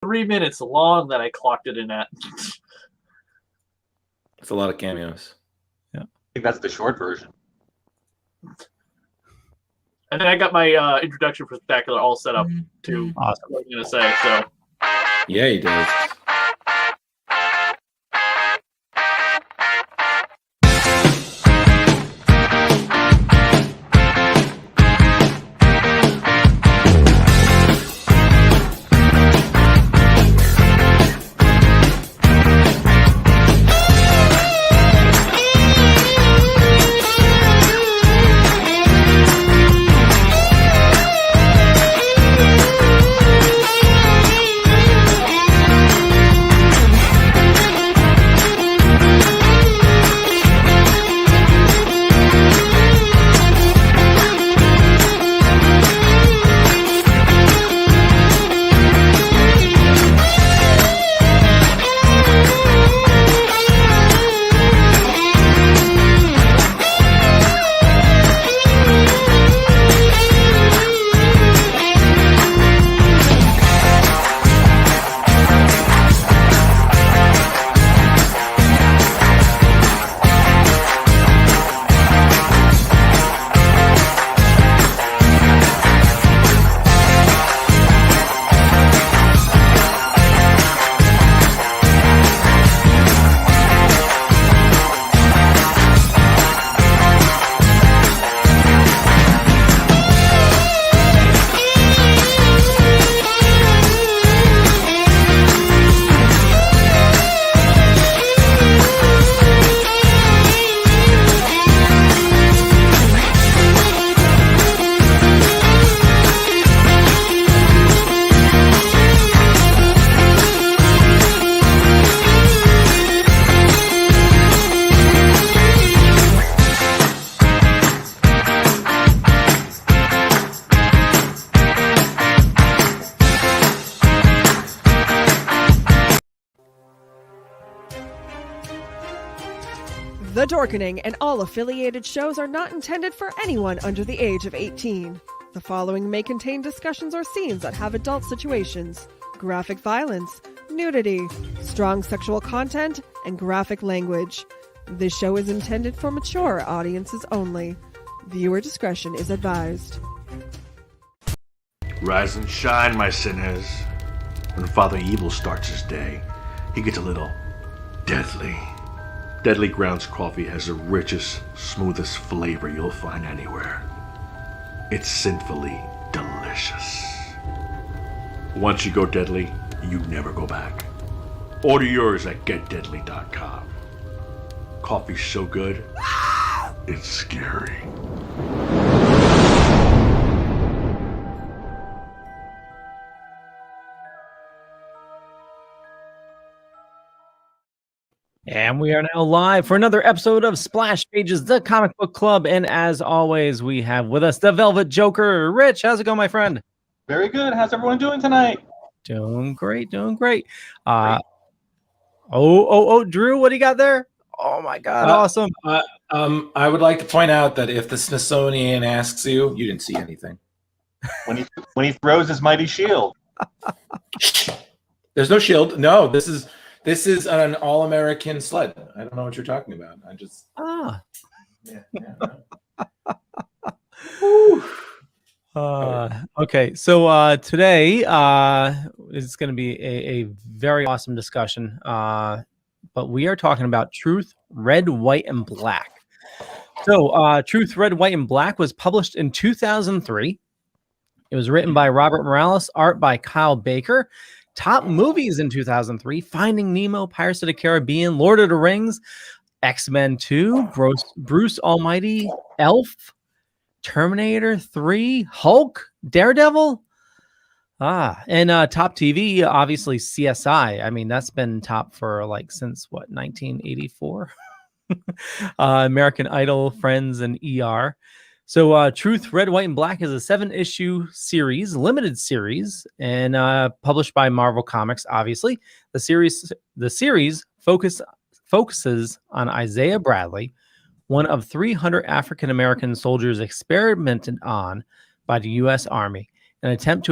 3 minutes long that I clocked it in at. It's a lot of cameos. I think that's the short version. And then I got my introduction for Spectacular all set up too. Awesome. What I was going to say. So Yeah, he does. The Dorkening and all affiliated shows are not intended for anyone under the age of 18. The following may contain discussions or scenes that have adult situations, graphic violence, nudity, strong sexual content, and graphic language. This show is intended for mature audiences only. Viewer discretion is advised. Rise and shine, my sinners. When Father Evil starts his day, he gets a little deadly. Deadly Grounds coffee has the richest, smoothest flavor you'll find anywhere. It's sinfully delicious. Once you go deadly, you never go back. Order yours at getdeadly.com. Coffee's so good, it's scary. And we are now live for another episode of Splash Pages, the comic book club. And as always, we have with us the Velvet Joker. Rich, how's it going, my friend? Very good. How's everyone doing tonight? Doing great, doing great. Drew, what do you got there? Oh my God, awesome. I would like to point out that if the Smithsonian asks you, you didn't see anything. When he throws his mighty shield. There's no shield. No, this is an all-American sled. I don't know what you're talking about. Okay, so today is going to be a very awesome discussion, but we are talking about Truth, Red, White, and Black. So Truth, Red, White, and Black was published in 2003. It was written by Robert Morales, art by Kyle Baker. Top movies in 2003: Finding Nemo, Pirates of the Caribbean, Lord of the Rings, X-Men 2, Bruce Almighty, Elf, Terminator 3, Hulk, Daredevil. And top TV, obviously CSI. I mean, that's been top for since 1984. American Idol, Friends, and ER. So Truth, Red, White, and Black is a 7-issue series, limited series, and published by Marvel Comics, obviously. The series focuses on Isaiah Bradley, one of 300 African-American soldiers experimented on by the U.S. Army, in an attempt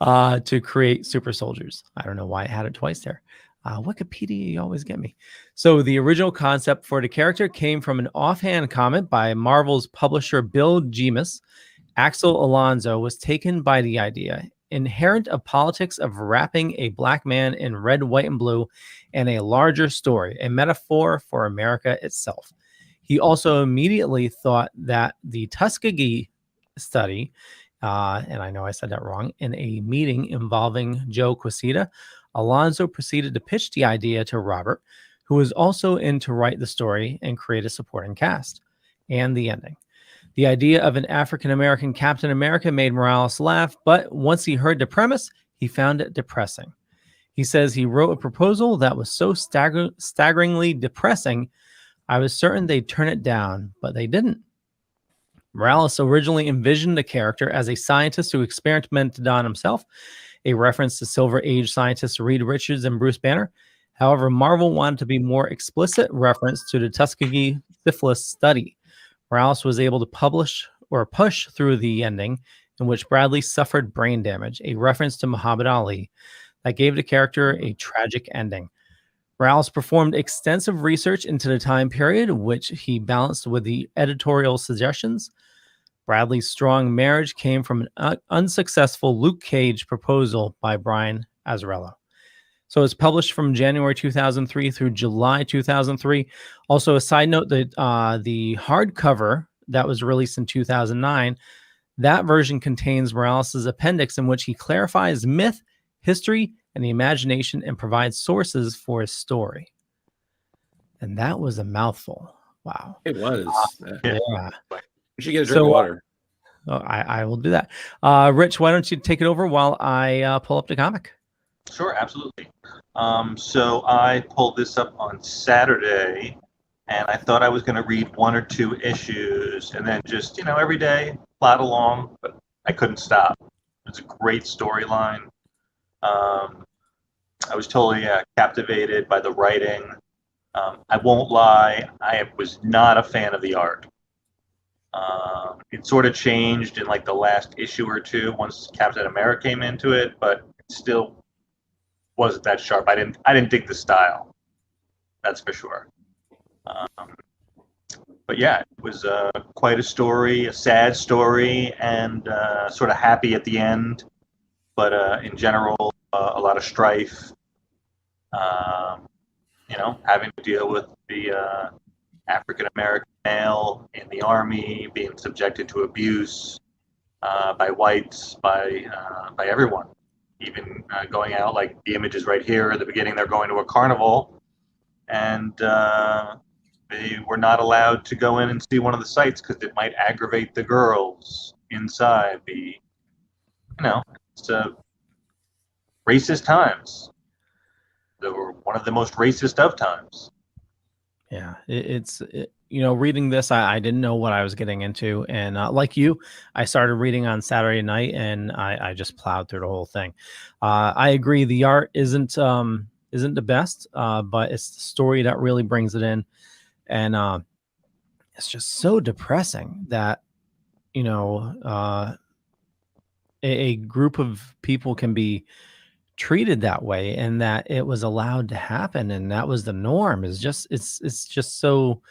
to create super soldiers. I don't know why I had it twice there. Wikipedia, you always get me. So the original concept for the character came from an offhand comment by Marvel's publisher Bill Jemas. Axel Alonso was taken by the idea, inherent of politics of wrapping a black man in red, white, and blue, and a larger story, a metaphor for America itself. He also immediately thought that the Tuskegee study, and I know I said that wrong, in a meeting involving Joe Quesada, Alonso proceeded to pitch the idea to Robert, who was also in to write the story and create a supporting cast, and the ending. The idea of an African-American Captain America made Morales laugh, but once he heard the premise, he found it depressing. He says he wrote a proposal that was so staggeringly depressing, I was certain they'd turn it down, but they didn't. Morales originally envisioned the character as a scientist who experimented on himself, a reference to Silver Age scientists Reed Richards and Bruce Banner. However, Marvel wanted to be more explicit reference to the Tuskegee syphilis study. Morales was able to push through the ending in which Bradley suffered brain damage, a reference to Muhammad Ali, that gave the character a tragic ending. Morales performed extensive research into the time period, which he balanced with the editorial suggestions. Bradley's strong marriage came from an unsuccessful Luke Cage proposal by Brian Azzarello. So it's published from January 2003 through July 2003. Also, a side note that the hardcover that was released in 2009, that version contains Morales' appendix in which he clarifies myth, history, and the imagination and provides sources for his story. And that was a mouthful. Wow. It was. Yeah. You should get a drink of water. I will do that. Rich, why don't you take it over while I pull up the comic? Sure, absolutely. So I pulled this up on Saturday, and I thought I was going to read 1 or 2 issues, and then just, every day, plod along, but I couldn't stop. It's a great storyline. I was totally captivated by the writing. I won't lie, I was not a fan of the art. It sort of changed in like the last issue or 2 once Captain America came into it, but it still wasn't that sharp. I didn't dig the style. That's for sure. But yeah, it was quite a story, a sad story, and sort of happy at the end. But in general, a lot of strife. Having to deal with the African American male in the army, being subjected to abuse by whites, by everyone. Even going out, like the image is right here at the beginning, they're going to a carnival, and they were not allowed to go in and see one of the sites because it might aggravate the girls inside. It's racist times. They were one of the most racist of times. Yeah, reading this, I didn't know what I was getting into. And like you, I started reading on Saturday night, and I just plowed through the whole thing. I agree. The art isn't the best, but it's the story that really brings it in. And it's just so depressing that, a group of people can be treated that way, and that it was allowed to happen, and that was the norm. It's just so,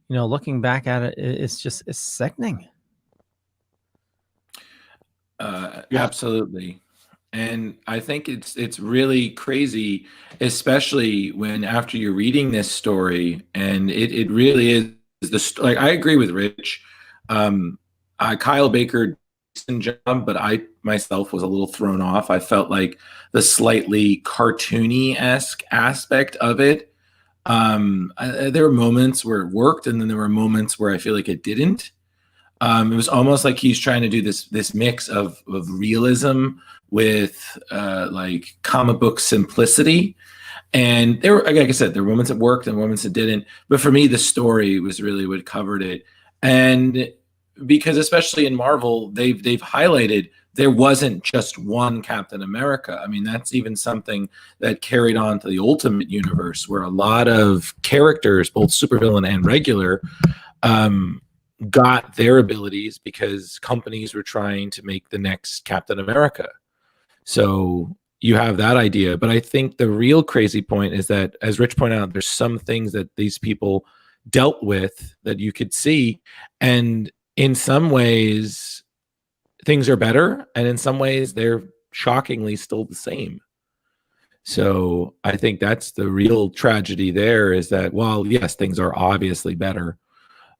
looking back at it, it's sickening. Absolutely. And I think it's really crazy, especially when after you're reading this story, and it really is like, I agree with Rich. Kyle Baker, job, but I myself was a little thrown off. I felt like the slightly cartoony-esque aspect of it. There were moments where it worked, and then there were moments where I feel like it didn't. It was almost like he's trying to do this mix of realism with like comic book simplicity. And there were, like I said, there were moments that worked and moments that didn't. But for me, the story was really what covered it. And because especially in Marvel, they've highlighted there wasn't just one Captain America. I mean, that's even something that carried on to the Ultimate Universe, where a lot of characters, both supervillain and regular, got their abilities because companies were trying to make the next Captain America. So you have that idea. But I think the real crazy point is that, as Rich pointed out, there's some things that these people dealt with that you could see. And in some ways, things are better. And in some ways, they're shockingly still the same. So I think that's the real tragedy there, is that, while yes, things are obviously better,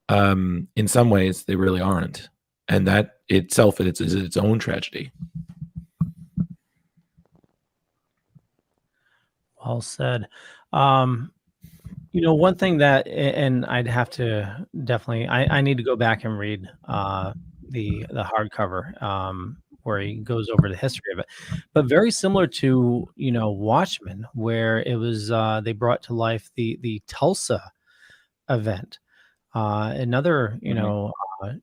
in some ways they really aren't. And that itself is its own tragedy. Well said. One thing that, and I'd have to definitely, I need to go back and read the hardcover, where he goes over the history of it, but very similar to Watchmen, where it was they brought to life the Tulsa event, another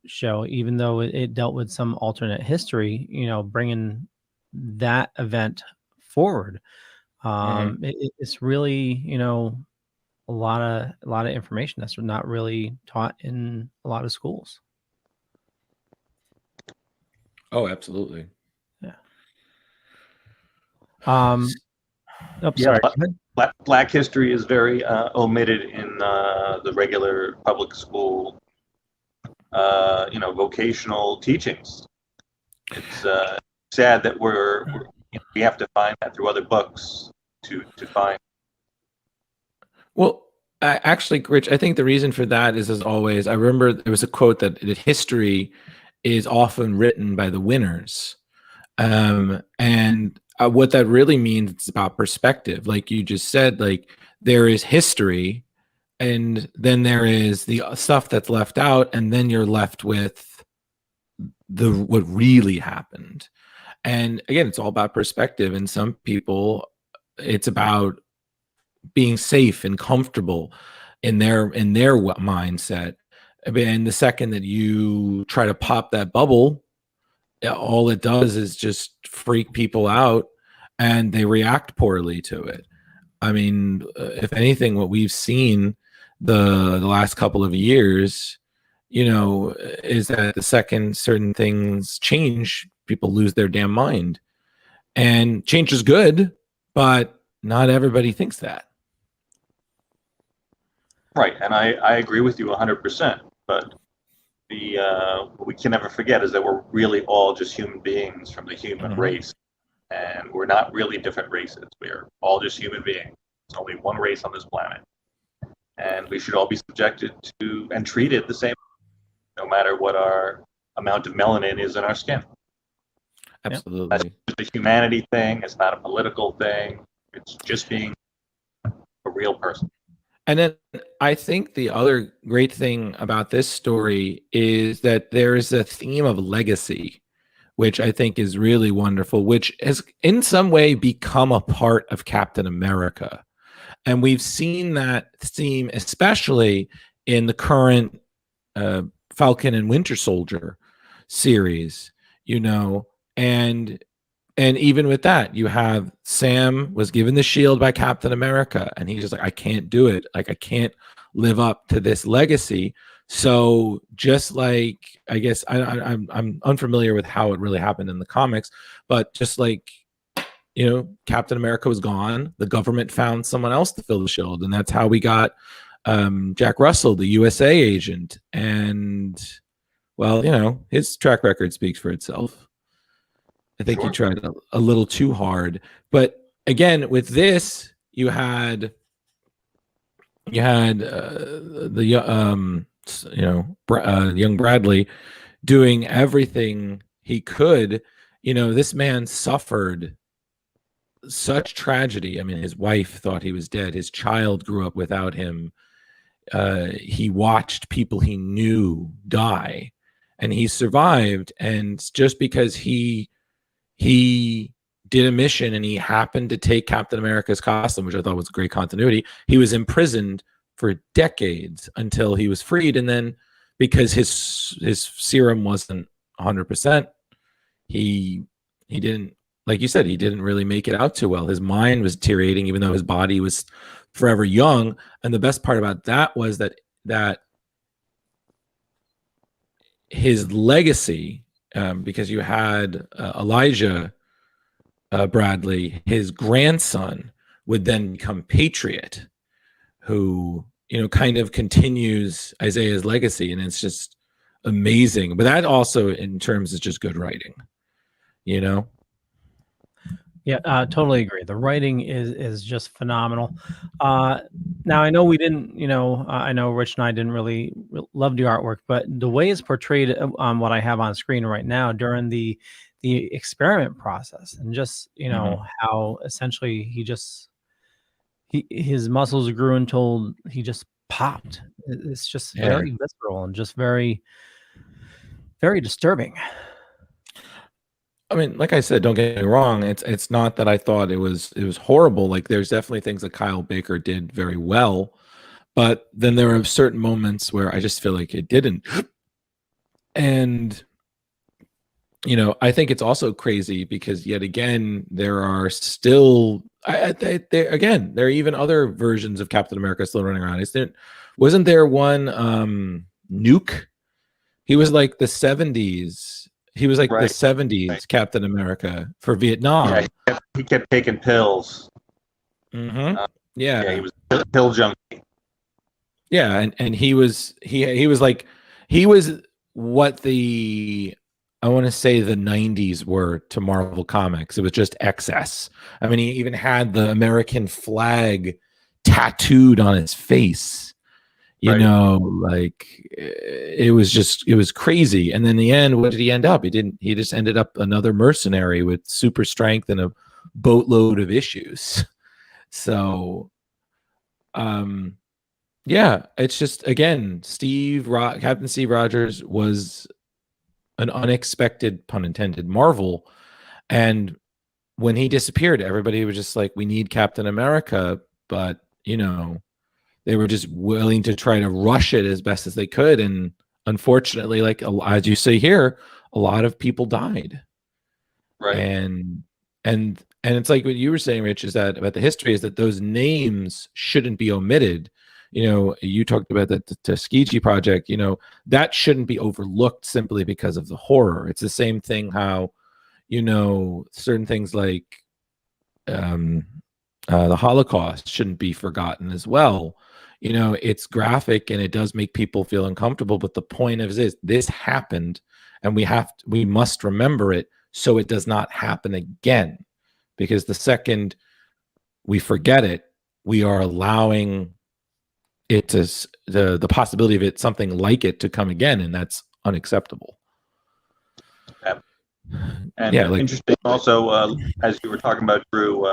show, even though it dealt with some alternate history, bringing that event forward. It's really a lot of information that's not really taught in a lot of schools. Oh, absolutely. Yeah. Yeah, Sorry. Go ahead. Black history is very omitted in the regular public school, vocational teachings. It's sad that we have to find that through other books to find. Well, actually, Rich, I think the reason for that is, as always, I remember there was a quote that history is often written by the winners. And what that really means, it's about perspective. Like you just said, like, there is history, and then there is the stuff that's left out, and then you're left with what really happened. And again, it's all about perspective. And some people, it's about being safe and comfortable in their mindset. And the second that you try to pop that bubble, all it does is just freak people out, and they react poorly to it. I mean, if anything, what we've seen the last couple of years, is that the second certain things change, people lose their damn mind. And change is good, but not everybody thinks that. Right, and I agree with you 100%. But what we can never forget is that we're really all just human beings from the human race, and we're not really different races. We're all just human beings. There's only one race on this planet, and we should all be subjected to and treated the same, no matter what our amount of melanin is in our skin. Absolutely, that's just a humanity thing. It's not a political thing. It's just being a real person. And then I think the other great thing about this story is that there is a theme of legacy, which I think is really wonderful, which has in some way become a part of Captain America. And we've seen that theme, especially in the current Falcon and Winter Soldier series, and even with that, you have Sam was given the shield by Captain America, and he's just like, I can't do it. Like, I can't live up to this legacy. So just like, I guess I'm unfamiliar with how it really happened in the comics, but just like, Captain America was gone, the government found someone else to fill the shield, and that's how we got Jack Russell, the USA agent. And, well, his track record speaks for itself. I think he tried a little too hard. But again, with this, you had the young Bradley doing everything he could. This man suffered such tragedy. I mean, his wife thought he was dead. His child grew up without him. He watched people he knew die, and he survived. And just because he did a mission and he happened to take Captain America's costume, which I thought was a great continuity, he was imprisoned for decades until he was freed. And then because his serum wasn't 100%, he didn't, like you said, he didn't really make it out too well. His mind was deteriorating, even though his body was forever young. And the best part about that was that his legacy, because you had Elijah Bradley, his grandson would then become Patriot, who, you know, kind of continues Isaiah's legacy, and it's just amazing. But that also, in terms, is just good writing, you know. Yeah, totally agree. The writing is just phenomenal. Now I know we didn't, you know, I know Rich and I didn't really love the artwork, but the way it's portrayed on what I have on screen right now during the experiment process, and just, you know, how essentially his muscles grew until he just popped. It's just very visceral and just very, very disturbing. I mean, like I said, don't get me wrong. It's not that I thought it was horrible. Like, there's definitely things that Kyle Baker did very well, but then there are certain moments where I just feel like it didn't. And, you know, I think it's also crazy because yet again there are still there are even other versions of Captain America still running around. Wasn't there one Nuke? He was like the 70s. He was like the 70s Captain America for Vietnam. Yeah, he kept taking pills. Yeah, he was a pill junkie. Yeah, and he was what I want to say the 90s were to Marvel Comics. It was just excess. I mean, he even had the American flag tattooed on his face. You know, like, it was crazy. And then in the end, what did he end up? He just ended up another mercenary with super strength and a boatload of issues. So, yeah, it's just, again, Captain Steve Rogers was an unexpected, pun intended, marvel. And when he disappeared, everybody was just like, we need Captain America. But, you know, they were just willing to try to rush it as best as they could. And unfortunately, like, as you say here, a lot of people died. Right. And it's like what you were saying, Rich, is that about the history is that those names shouldn't be omitted. You know, you talked about the Tuskegee Project, you know, that shouldn't be overlooked simply because of the horror. It's the same thing how, you know, certain things like the Holocaust shouldn't be forgotten as well. You know, it's graphic and it does make people feel uncomfortable, but the point of this happened, and we must remember it so it does not happen again. Because the second we forget it, we are allowing it to the possibility of it, something like it, to come again, and that's unacceptable. Yeah. And interesting also, as you were talking about, Drew,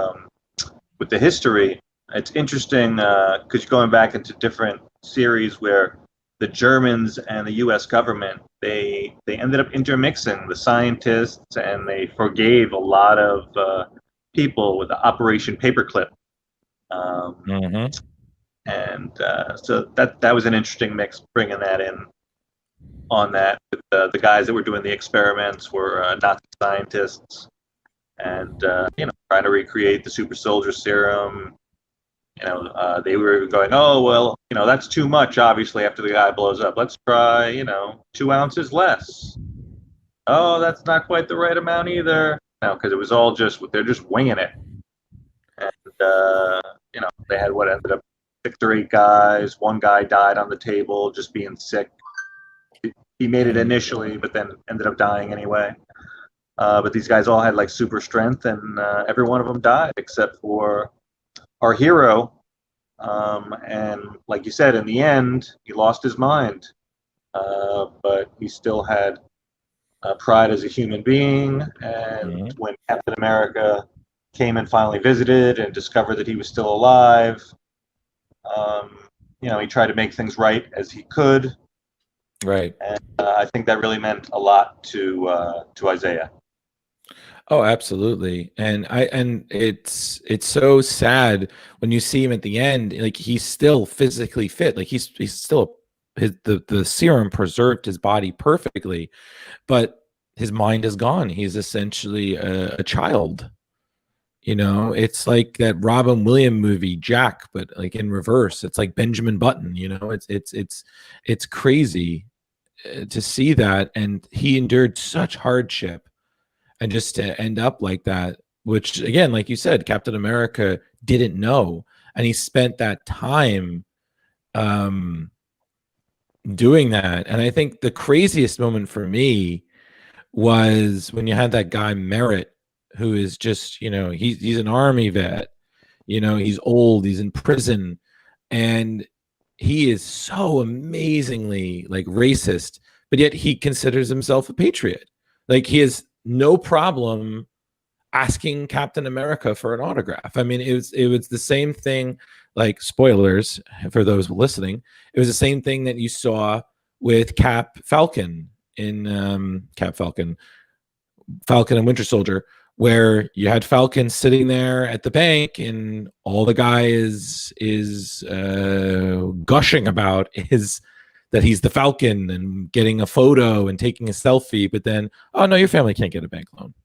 with the history, it's interesting because you're going back into different series where the Germans and the U.S. government, they ended up intermixing the scientists, and they forgave a lot of people with the Operation Paperclip. And so that was an interesting mix, bringing that in on that. With the guys that were doing the experiments were Nazi scientists, and you know, trying to recreate the super soldier serum. You know, they were going, oh, well, you know, that's too much, obviously, after the guy blows up. Let's try, you know, 2 ounces less. Oh, that's not quite the right amount either. No, because it was all they're just winging it. And, you know, they had what ended up 6 or 8 guys. 1 guy died on the table, just being sick. He made it initially, but then ended up dying anyway. But these guys all had, like, super strength, and every one of them died except for our hero, and like you said, in the end, he lost his mind, but he still had pride as a human being. And when Captain America came and finally visited and discovered that he was still alive, you know, he tried to make things right as he could. Right. And I think that really meant a lot to Isaiah. Oh, absolutely. And it's so sad when you see him at the end, like, he's still physically fit. Like, he's still, the serum preserved his body perfectly, but his mind is gone. He's essentially a child. You know, it's like that Robin Williams movie Jack, but like in reverse. It's like Benjamin Button, you know. It's crazy to see that, and he endured such hardship. And just to end up like that, which again, like you said, Captain America didn't know, and he spent that time doing that. And I think the craziest moment for me was when you had that guy Merritt, who is just, he's an army vet, he's old, he's in prison, and he is so amazingly like racist, but yet he considers himself a patriot. Like, he has no problem asking Captain America for an autograph. I mean, it was the same thing, like, spoilers for those listening, it was the same thing that you saw with Falcon and Winter Soldier, where you had Falcon sitting there at the bank, and all the guy is gushing about is that he's the Falcon and getting a photo and taking a selfie, but then, oh no, your family can't get a bank loan.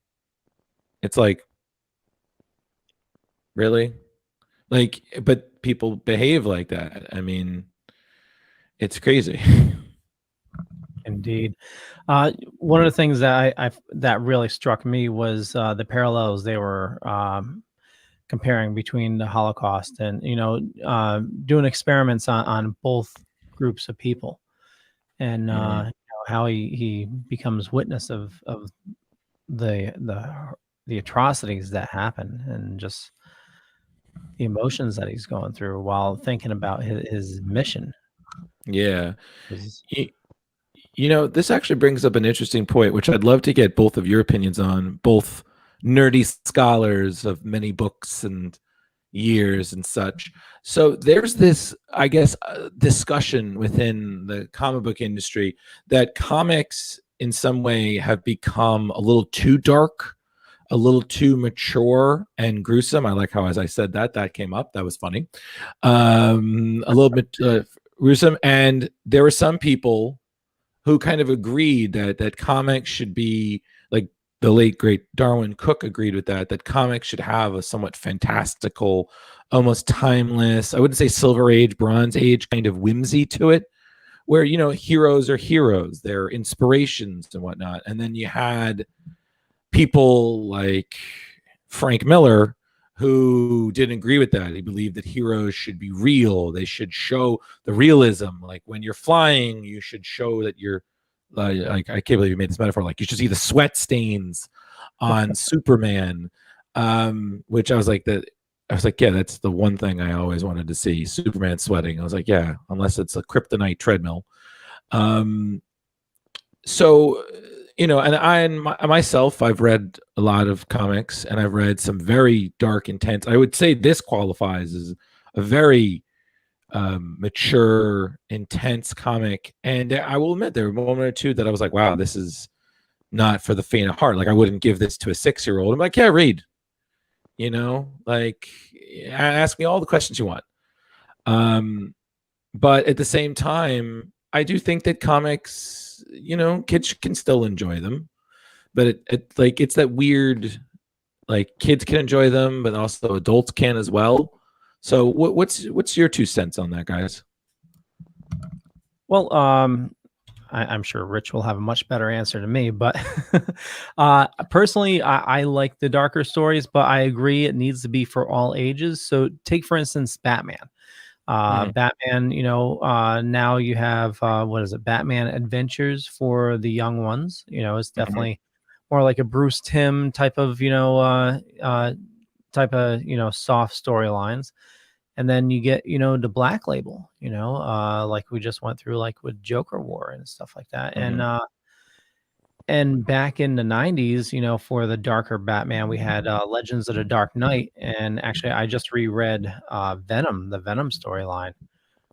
It's like, really? Like, but people behave like that. I mean, it's crazy. Indeed. One of the things that that really struck me was the parallels they were comparing between the Holocaust and, doing experiments on both groups of people, and how he becomes witness of the atrocities that happen, and just the emotions that he's going through while thinking about his mission. Yeah. This actually brings up an interesting point, which I'd love to get both of your opinions on, both nerdy scholars of many books and years and such. So there's this, I guess, discussion within the comic book industry that comics in some way have become a little too dark, a little too mature and gruesome. I like how, as I said that came up. That was funny. A little bit gruesome. And there were some people who kind of agreed that comics should be, like the late great Darwin Cook agreed with that comics should have a somewhat fantastical, almost timeless, I wouldn't say Silver Age, Bronze Age kind of whimsy to it, where, heroes are heroes, they're inspirations and whatnot. And then you had people like Frank Miller, who didn't agree with that. He believed that heroes should be real. They should show the realism. Like, when you're flying, you should show that you're like, I can't believe you made this metaphor. Like, you should see the sweat stains on Superman, which I was like, yeah, that's the one thing I always wanted to see, Superman sweating. I was like, yeah, unless it's a kryptonite treadmill. So, and myself, I've read a lot of comics, and I've read some very dark, intense. I would say this qualifies as a very mature, intense comic. And I will admit, there were a moment or two that I was like, wow, this is not for the faint of heart. Like, I wouldn't give this to a 6-year-old. I'm like, yeah, read. Like, ask me all the questions you want. But at the same time, I do think that comics, kids can still enjoy them, but it's that weird, like, kids can enjoy them, but also adults can as well. So what's your 2 cents on that, guys? Well, I'm sure Rich will have a much better answer to me, but personally, I like the darker stories, but I agree it needs to be for all ages. So take, for instance, Batman. Batman, now you have, what is it? Batman Adventures for the young ones. It's definitely more like a Bruce Timm type of, soft storylines. And then you get, the Black Label, like we just went through, like with Joker War and stuff like that. And back in the 90s, for the darker Batman, we had Legends of the Dark Knight. And actually, I just reread Venom, the Venom storyline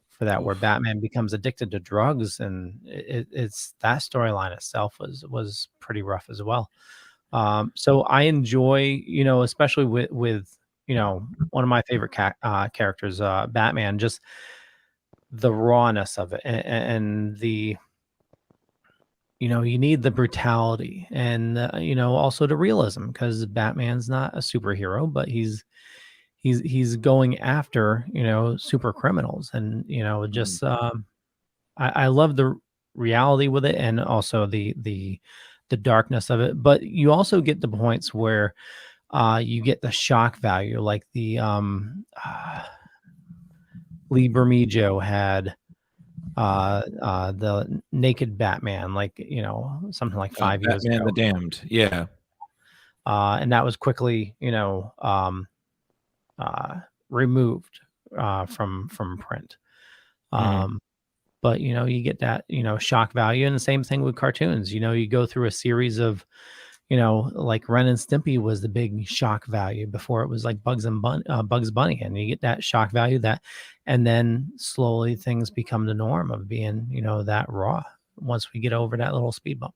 for that, where Batman becomes addicted to drugs. And it's that storyline itself was pretty rough as well. So I enjoy, especially with one of my favorite characters, Batman, just the rawness of it, and the, you need the brutality, and also the realism, because Batman's not a superhero, but he's going after super criminals, and just I love the reality with it, and also the darkness of it. But you also get the points where you get the shock value, like the Lee Bermejo had the naked Batman, like, you know, something like 5 years Batman ago. the Damned. Yeah. And that was quickly, you know, removed from print. But, you know, you get that, you know, shock value. And the same thing with cartoons. You know, you go through a series of, you know, like Ren and Stimpy was the big shock value before it was like Bugs Bunny, and you get that shock value, that, and then slowly things become the norm of being, you know, that raw once we get over that little speed bump.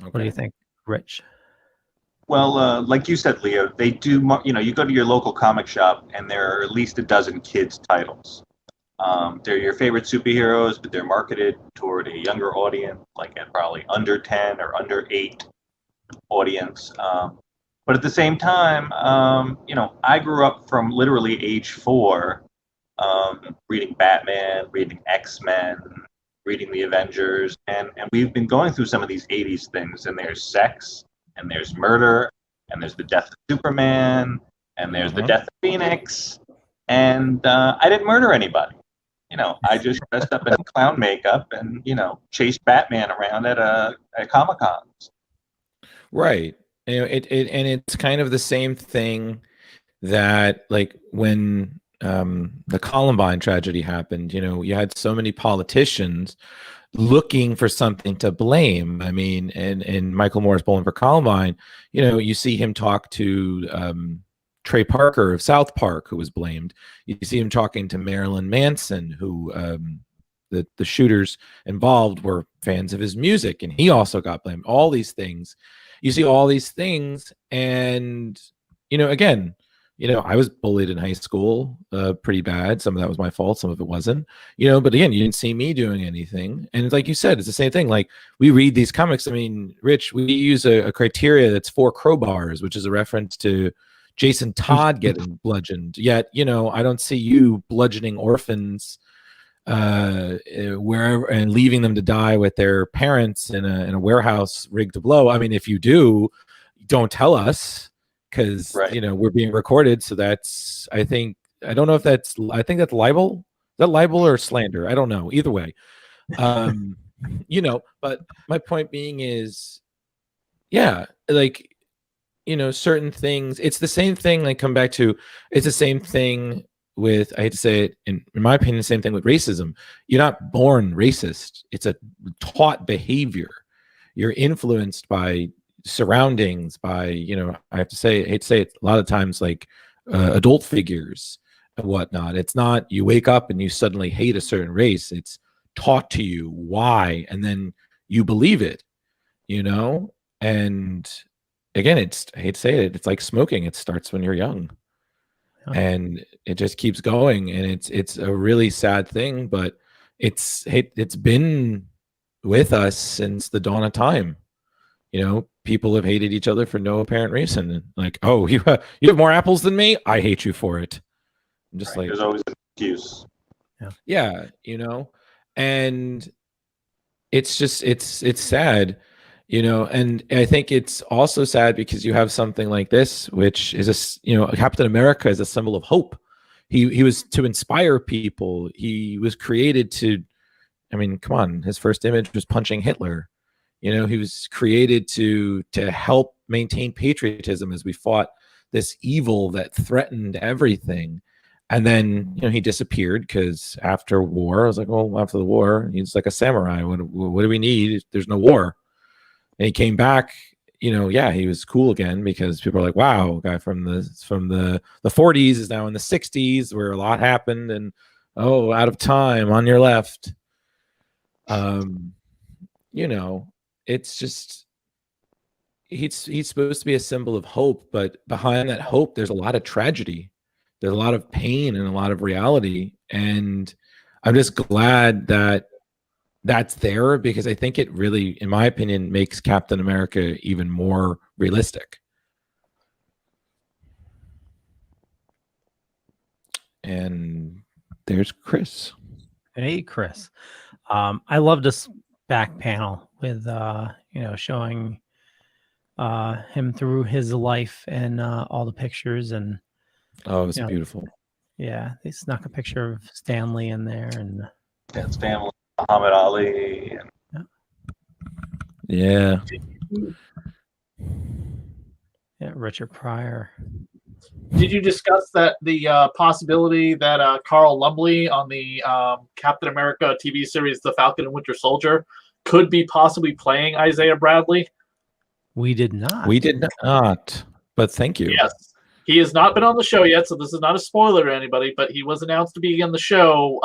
Okay. What do you think, Rich? Well, like you said, Leo, they do. You know, you go to your local comic shop, and there are at least a dozen kids' titles. They're your favorite superheroes, but they're marketed toward a younger audience, like at probably under 10 or under 8 audience. But at the same time, you know, I grew up from literally age 4, reading Batman, reading X-Men, reading the Avengers, and we've been going through some of these 80s things, and there's sex, and there's murder, and there's the death of Superman, and there's the death of Phoenix, and I didn't murder anybody. You know, I just dressed up in clown makeup and, you know, chased Batman around at Comic-Cons. Right. You know, and it's kind of the same thing that, like, when the Columbine tragedy happened, you know, you had so many politicians looking for something to blame. I mean, and Michael Moore's Bowling for Columbine, you know, you see him talk to Trey Parker of South Park, who was blamed. You see him talking to Marilyn Manson, who the shooters involved were fans of his music, and he also got blamed. All these things. You see all these things, and, you know, again, you know, I was bullied in high school pretty bad. Some of that was my fault. Some of it wasn't, you know, but again, you didn't see me doing anything. And like you said, it's the same thing. Like, we read these comics. I mean, Rich, we use a criteria that's 4 crowbars, which is a reference to Jason Todd getting bludgeoned. Yet, you know, I don't see you bludgeoning orphans wherever and leaving them to die with their parents in a warehouse rigged to blow. I mean, if you do, don't tell us, because you know, we're being recorded. So that's, I think that's libel. Is that libel or slander? I don't know. Either way, you know. But my point being is, yeah, like, you know, certain things. It's the same thing. Like, come back to, it's the same thing with, I hate to say it, in my opinion, the same thing with racism. You're not born racist. It's a taught behavior. You're influenced by surroundings, by, you know, I hate to say it, a lot of times, like adult figures and whatnot. It's not you wake up and you suddenly hate a certain race. It's taught to you why, and then you believe it, you know. And again, I hate to say it, it's like smoking. It starts when you're young, and it just keeps going. And it's a really sad thing, but it's been with us since the dawn of time. You know, people have hated each other for no apparent reason. Like, oh, you have more apples than me, I hate you for it. I'm just like, there's always an excuse. Yeah, you know. And it's just, it's sad, you know. And I think it's also sad because you have something like this, which is you know, Captain America is a symbol of hope. He was to inspire people. He was created to, I mean, come on, his first image was punching Hitler. You know, he was created to help maintain patriotism as we fought this evil that threatened everything. And then, you know, he disappeared because after war, I was like, well, after the war, he's like a samurai. What do we need? There's no war. And he came back, you know, yeah, he was cool again because people are like, wow, a guy from the 40s is now in the 60s where a lot happened, and oh, out of time, on your left. You know, it's just, he's supposed to be a symbol of hope, but behind that hope, there's a lot of tragedy. There's a lot of pain and a lot of reality. And I'm just glad that that's there, because I think it really, in my opinion, makes Captain America even more realistic. And there's Chris. Hey, Chris. I love this back panel with, you know, showing him through his life and all the pictures, and Oh, it was you know, beautiful. yeah, they snuck a picture of Stanley in there, and His family, Muhammad Ali. And Yeah. yeah, Richard Pryor. Did you discuss that the possibility that Carl Lumbly on the Captain America TV series The Falcon and Winter Soldier could be possibly playing Isaiah Bradley? We did not. We did not, but thank you. Yes. He has not been on the show yet, so this is not a spoiler to anybody, but he was announced to be on the show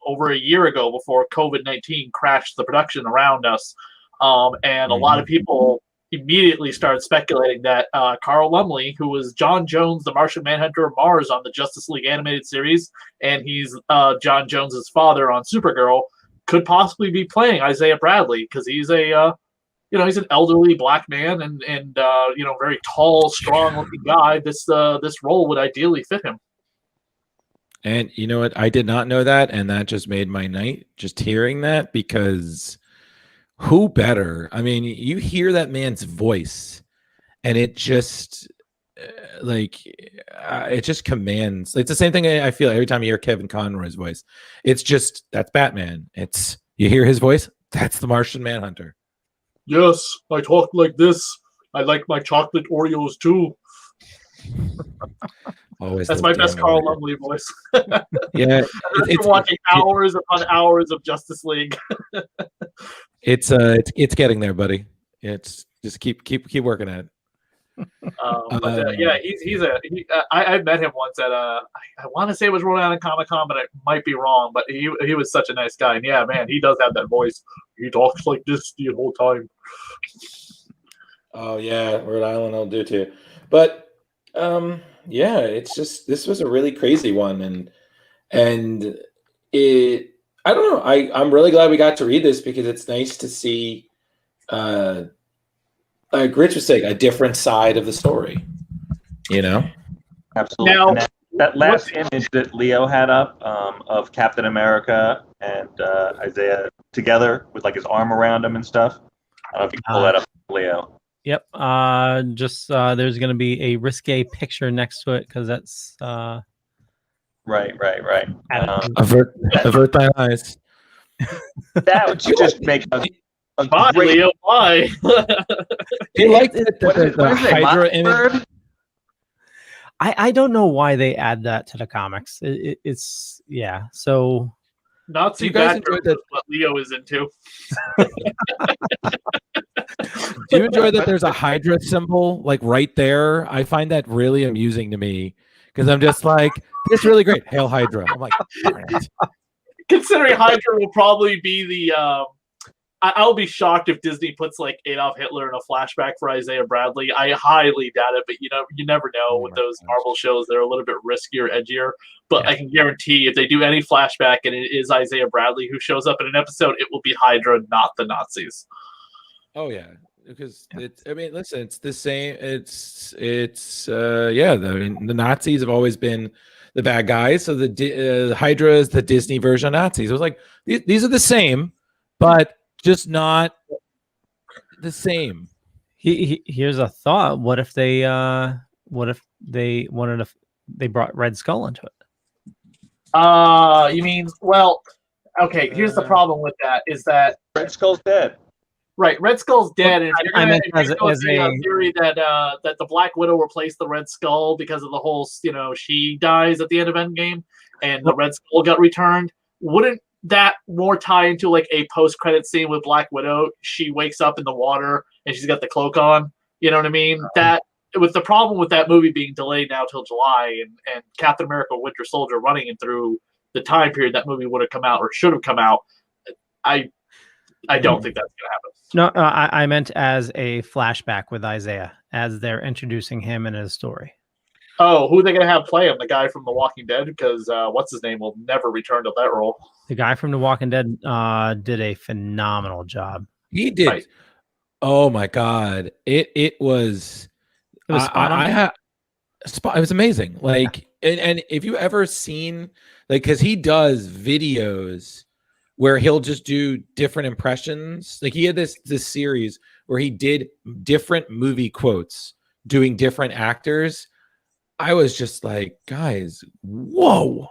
over a year ago before COVID-19 crashed the production around us. And a lot of people immediately started speculating that Carl Lumbly, who was John Jones, the Martian Manhunter of Mars on the Justice League animated series, and he's John Jones's father on Supergirl, could possibly be playing Isaiah Bradley, because he's a he's an elderly black man and very tall, strong-looking guy. This role would ideally fit him. And you know what? I did not know that, and that just made my night just hearing that, because who better? I mean, you hear that man's voice, and it just it just commands. It's the same thing I feel every time you hear Kevin Conroy's voice. It's just, that's Batman. It's, you hear his voice, that's the Martian Manhunter. Yes, I talk like this. I like my chocolate Oreos too. Always That's my best Carl Lumbly voice. Yeah, it's watching hours upon hours of Justice League. It's getting there, buddy. It's just keep working at it. Yeah, I met him once at I want to say it was Rhode Island Comic Con, but I might be wrong. But he was such a nice guy, and yeah, man, he does have that voice. He talks like this the whole time. Oh yeah, Rhode Island will do too. But yeah, it's just, this was a really crazy one, and it, I don't know. I'm really glad we got to read this, because it's nice to see, like Rich was saying, a different side of the story. You know, absolutely. Now, and that last image that Leo had up of Captain America and Isaiah together with like his arm around him and stuff. I don't know if you can pull that up, Leo. Yep. Just there's going to be a risque picture next to it, because that's Right. avert thine eyes. That would just make a Bye, great. Leo. Bye. You like the Hydra image? Mockingbird? I don't know why they add that to the comics. It's yeah. So Nazi you guys Badger enjoyed that? is what Leo is into. Do you enjoy that there's a Hydra symbol like right there? I find that really amusing to me, because I'm just like, this is really great. Hail Hydra. I'm like, darn it. Considering Hydra will probably be the I'll be shocked if Disney puts like Adolf Hitler in a flashback for Isaiah Bradley. I highly doubt it, but you never know with those Marvel shows. They're a little bit riskier, edgier. But yeah. I can guarantee if they do any flashback and it is Isaiah Bradley who shows up in an episode, it will be Hydra, not the Nazis. Oh yeah, because it's, I mean, listen, it's the same. Yeah. The Nazis have always been the bad guys. So the Hydra is the Disney version of Nazis. It was like these are the same, but just not the same. Here's a thought. What if they brought Red Skull into it? You mean, well, okay, here's the problem with that is that Red Skull's dead. Right, Red Skull's dead, and if you're going a theory that the Black Widow replaced the Red Skull because of the whole, she dies at the end of Endgame, and the Red Skull got returned, wouldn't that more tie into like a post-credit scene with Black Widow? She wakes up in the water and she's got the cloak on. You know what I mean? That with the problem with that movie being delayed now till July, and Captain America: Winter Soldier running it through the time period that movie would have come out or should have come out, I don't think that's gonna happen. No, I meant as a flashback with Isaiah, as they're introducing him in his story. Oh, who are they going to have play him? The guy from The Walking Dead? Because what's his name will never return to that role. The guy from The Walking Dead did a phenomenal job. He did. Right. Oh my God! It was. It was amazing. Like, and if you ever seen, like, because he does videos where he'll just do different impressions. Like he had this series where he did different movie quotes doing different actors, I was just like, guys, whoa.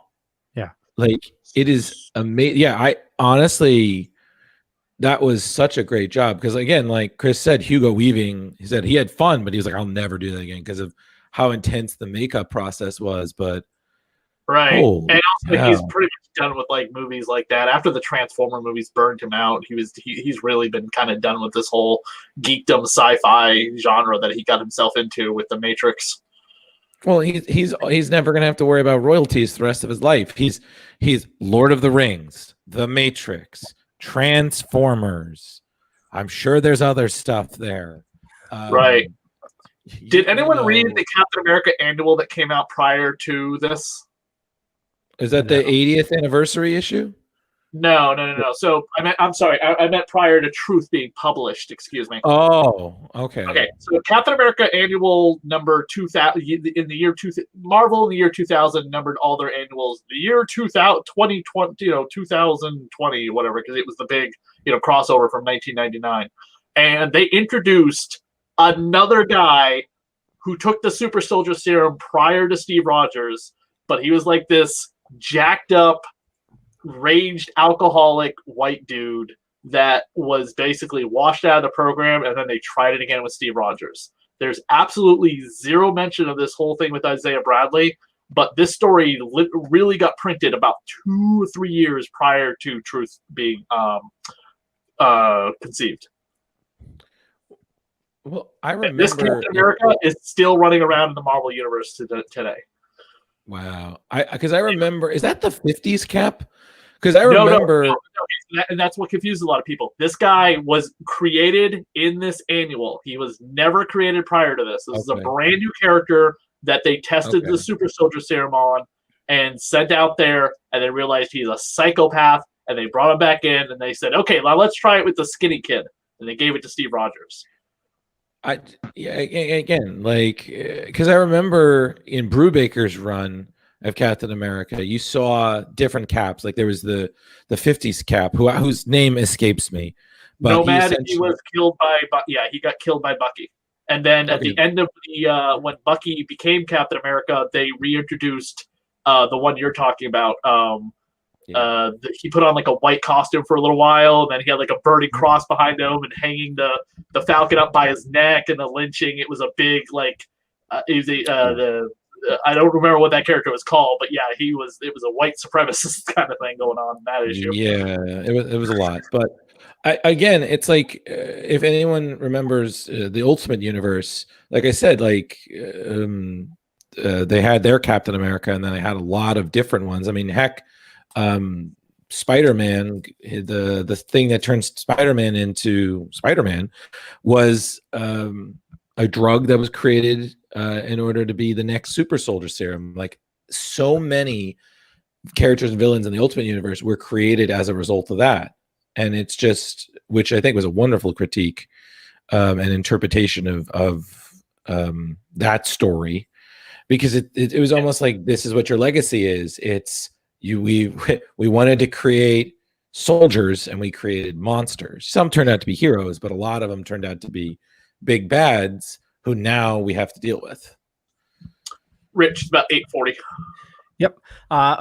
Yeah. Like, it is amazing. Yeah, I honestly, that was such a great job. Because again, like Chris said, Hugo Weaving, he said he had fun, but he was like, I'll never do that again because of how intense the makeup process was. But Right. holy And also he's cow. pretty much done with like movies like that. After the Transformer movies burned him out, he's really been kind of done with this whole geekdom sci-fi genre that he got himself into with the Matrix. Well, he's never gonna have to worry about royalties the rest of his life. He's Lord of the Rings, The Matrix, Transformers. I'm sure there's other stuff there. Right. Did you anyone know, read the Captain America annual that came out prior to this? Is that the 80th anniversary issue? No. So I'm sorry. I meant prior to Truth being published. Excuse me. Oh, okay. Okay, so Captain America annual number 2000 in the year 2000, Marvel in the year 2000 numbered all their annuals. The year 2000, 2020, 2020, whatever, because it was the big, crossover from 1999, and they introduced another guy who took the super soldier serum prior to Steve Rogers, but he was like this jacked up, raged alcoholic white dude that was basically washed out of the program, and then they tried it again with Steve Rogers. There's absolutely zero mention of this whole thing with Isaiah Bradley, but this story really got printed about 2 or 3 years prior to Truth being conceived. Well, I remember this Captain America is still running around in the Marvel universe today. Wow, because I remember, is that the 50s Cap? Because I remember, no, and that's what confused a lot of people. This guy was created in this annual. He was never created prior to this. This is a brand new character that they tested the super soldier serum on and sent out there, and they realized he's a psychopath, and they brought him back in, and they said, okay, now let's try it with the skinny kid, and they gave it to Steve Rogers. Again, like, because I remember in Brubaker's run of Captain America, you saw different Caps. Like there was the 50s Cap, whose name escapes me. But Nomad, he was killed by, he got killed by Bucky. And then at the end of the when Bucky became Captain America, they reintroduced the one you're talking about. He put on like a white costume for a little while, and then he had like a burning cross behind him and hanging the Falcon up by his neck, and the lynching. It was a big I don't remember what that character was called, but it was a white supremacist kind of thing going on in that issue. Yeah, it was a lot. But again, it's like if anyone remembers the Ultimate Universe, like I said, like they had their Captain America, and then they had a lot of different ones. I mean, heck, Spider-Man, the thing that turns Spider-Man into Spider-Man was a drug that was created in order to be the next super soldier serum. Like so many characters and villains in the Ultimate Universe were created as a result of that. And it's just, which I think was a wonderful critique and interpretation of that story, because it was almost like, this is what your legacy is. It's we wanted to create soldiers, and we created monsters. Some turned out to be heroes, but a lot of them turned out to be big bads who now we have to deal with. Rich, it's about 8:40. Yep.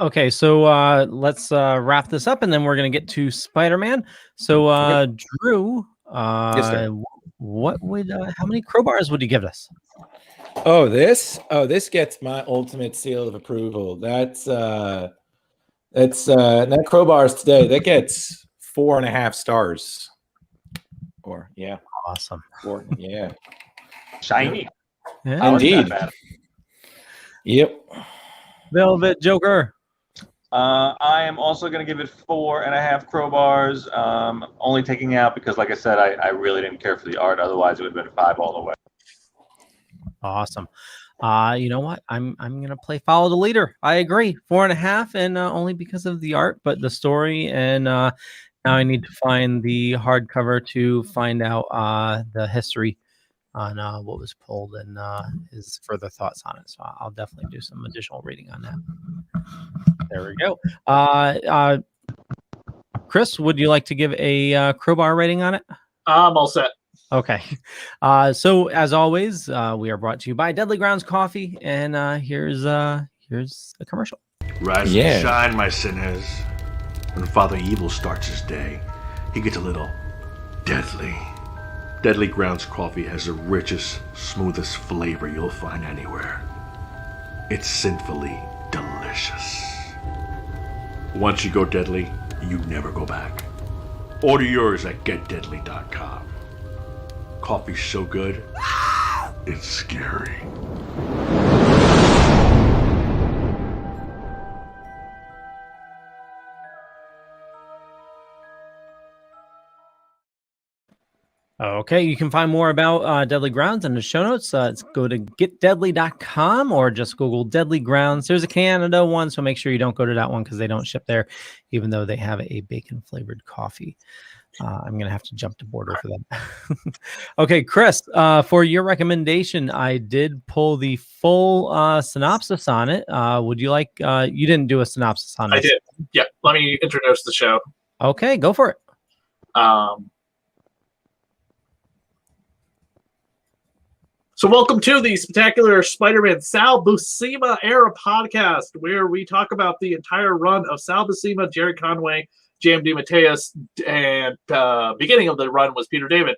Okay, so let's wrap this up, and then we're going to get to Spider-Man. So, Drew, what would how many crowbars would you give us? This gets my ultimate seal of approval. That's not crowbars today. That gets 4.5 stars. Awesome. 4, yeah. Shiny. Yeah. Indeed. Yep. Velvet Joker. I am also going to give it 4.5 crowbars. Only taking out because, like I said, I really didn't care for the art. Otherwise, it would have been 5 all the way. Awesome. You know what? I'm gonna play follow the leader. I agree. 4.5, and only because of the art, but the story. And now I need to find the hardcover to find out the history on what was pulled and his further thoughts on it. So I'll definitely do some additional reading on that. There we go. Chris, would you like to give a crowbar rating on it? I'm all set. Okay. So as always, we are brought to you by Deadly Grounds Coffee, and here's a commercial. Rise Yeah. and shine, my sinners. When Father Evil starts his day, he gets a little deadly. Deadly Grounds Coffee has the richest, smoothest flavor you'll find anywhere. It's sinfully delicious. Once you go deadly, you never go back. Order yours at getdeadly.com. Coffee's so good, it's scary. Okay, you can find more about Deadly Grounds in the show notes. Go to getdeadly.com or just Google Deadly Grounds. There's a Canada one, so make sure you don't go to that one because they don't ship there, even though they have a bacon-flavored coffee. I'm going to have to jump to border for that. Okay, Chris, for your recommendation, I did pull the full synopsis on it. Would you like, you didn't do a synopsis on it? I did. Yeah, let me introduce the show. Okay, go for it. So welcome to the Spectacular Spider-Man Sal Buscema era podcast, where we talk about the entire run of Sal Buscema, Jerry Conway, J.M. DeMatteis, and beginning of the run was Peter David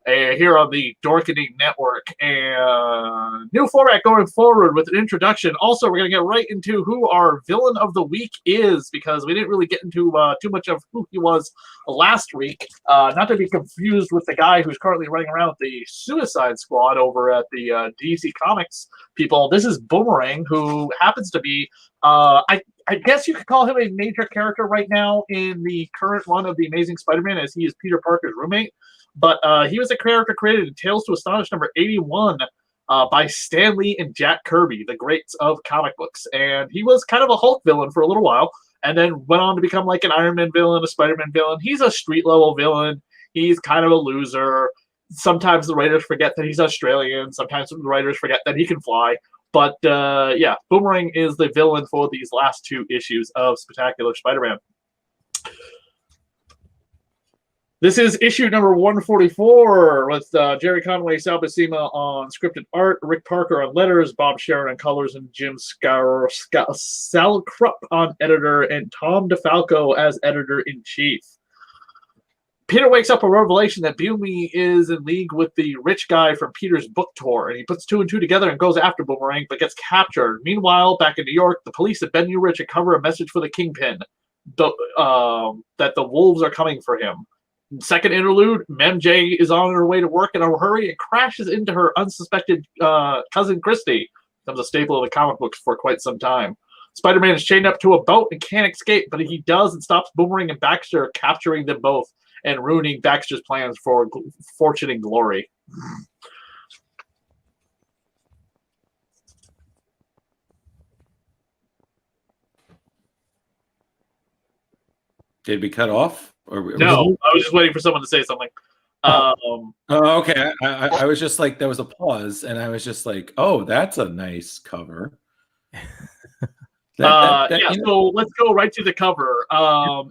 here on the Dorkening Network. And new format going forward with an introduction. Also, we're going to get right into who our villain of the week is, because we didn't really get into too much of who he was last week. Not to be confused with the guy who's currently running around with the Suicide Squad over at the DC Comics people. This is Boomerang, who happens to be, I guess you could call him a major character right now in the current run of The Amazing Spider-Man, as he is Peter Parker's roommate. But he was a character created in Tales to Astonish number 81 by Stan Lee and Jack Kirby, the greats of comic books. And he was kind of a Hulk villain for a little while, and then went on to become like an Iron Man villain, a Spider-Man villain. He's a street-level villain. He's kind of a loser. Sometimes the writers forget that he's Australian. Sometimes the writers forget that he can fly. But yeah, Boomerang is the villain for these last two issues of Spectacular Spider-Man. This is issue number 144 with Jerry Conway, Sal Buscema on scripted art, Rick Parker on letters, Bob Sharon on colors, and Jim Salkrupp on editor, and Tom DeFalco as editor-in-chief. Peter wakes up a revelation that Boomy is in league with the rich guy from Peter's book tour, and he puts two and two together and goes after Boomerang, but gets captured. Meanwhile, back in New York, the police at Ben Urich uncover a message for the Kingpin that the wolves are coming for him. Second interlude, Mem J is on her way to work in a hurry and crashes into her unsuspected cousin Christy. Becomes a staple of the comic books for quite some time. Spider-Man is chained up to a boat and can't escape, but he does and stops Boomerang and Baxter, capturing them both and ruining Baxter's plans for fortune and glory. Did we cut off? Or No, I was just waiting for someone to say something. Oh, okay. I was just like, there was a pause, and I was just like, oh, that's a nice cover. So let's go right to the cover.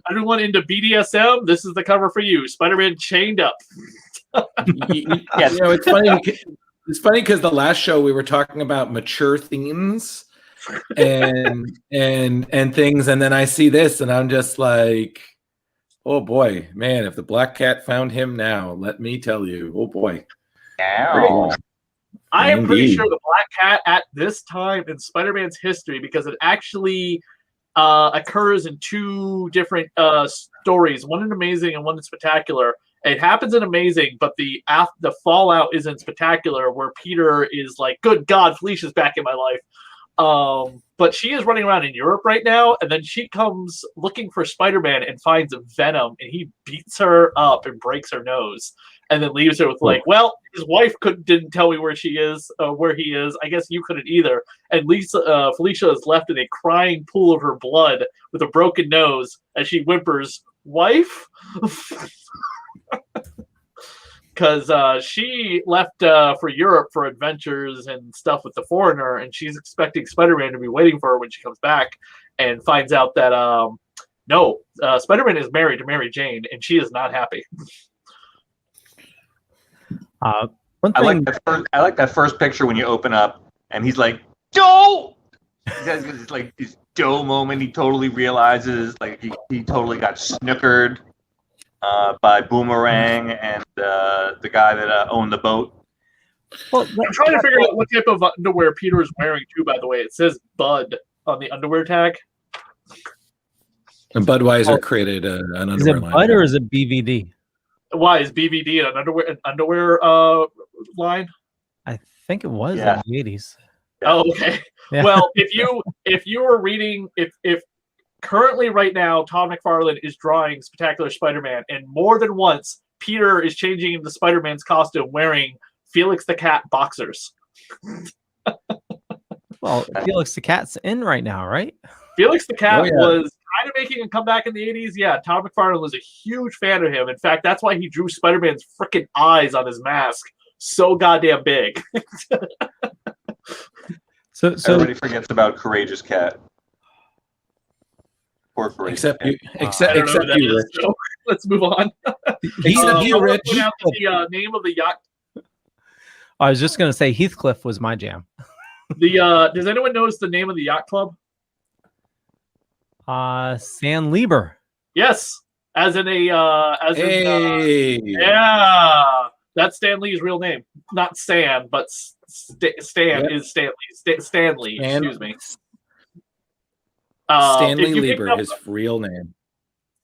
Everyone into BDSM, this is the cover for you. Spider-Man chained up. Yeah, you know, it's funny. It's funny because the last show we were talking about mature themes and things, and then I see this, and I'm just like, oh boy, man! If the Black Cat found him now, let me tell you, oh boy. Ow. I am pretty Indeed. sure the Black Cat at this time in Spider-Man's history, because it actually occurs in two different stories, one in Amazing and one in Spectacular. It happens in Amazing, but the fallout is in Spectacular, where Peter is like, good God, Felicia's back in my life. But she is running around in Europe right now, and then she comes looking for Spider-Man and finds Venom, and he beats her up and breaks her nose, and then leaves her with like, well, his wife didn't tell me where she is, where he is. I guess you couldn't either. And Felicia is left in a crying pool of her blood with a broken nose as she whimpers, "Wife." Because she left for Europe for adventures and stuff with the Foreigner, and she's expecting Spider-Man to be waiting for her when she comes back, and finds out that no, Spider-Man is married to Mary Jane, and she is not happy. One I thing, like that first picture when you open up and he's like, Joe! He has this, like, this Joe moment. He totally realizes, like, he totally got snookered by Boomerang and the guy that owned the boat. well, I'm trying to figure out what type of underwear Peter is wearing too. By the way, it says Bud on the underwear tag. And Budweiser created an is underwear it line. Bud or is it BVD? Why is BVD an underwear line? I think it was Yeah. in the 80s. Oh, okay. Yeah. Well, if you are reading, if currently right now Todd McFarlane is drawing Spectacular Spider-Man, and more than once Peter is changing into Spider-Man's costume wearing Felix the Cat boxers. Well, Felix the Cat's in right now, right? Felix the Cat Oh, yeah. was kind of making a comeback in the 80s. Yeah, Todd McFarlane was a huge fan of him. In fact, that's why he drew Spider-Man's freaking eyes on his mask so goddamn big. So Everybody forgets about Courageous Cat. Poor Courageous Except Cat. you, except I don't know who except that you, is, Rich. so let's move on. He's I he, want Rich. to point out that the name of the yacht. I was just going to say Heathcliff was my jam. Does anyone knows the name of the yacht club? San Lieber. Yes, as in Hey, yeah, that's Stan Lee's real name. Not Stan, but Stan Yep. is Stanley. Stanley, Stan- excuse me. Stanley if you picked Lieber, up- his real name.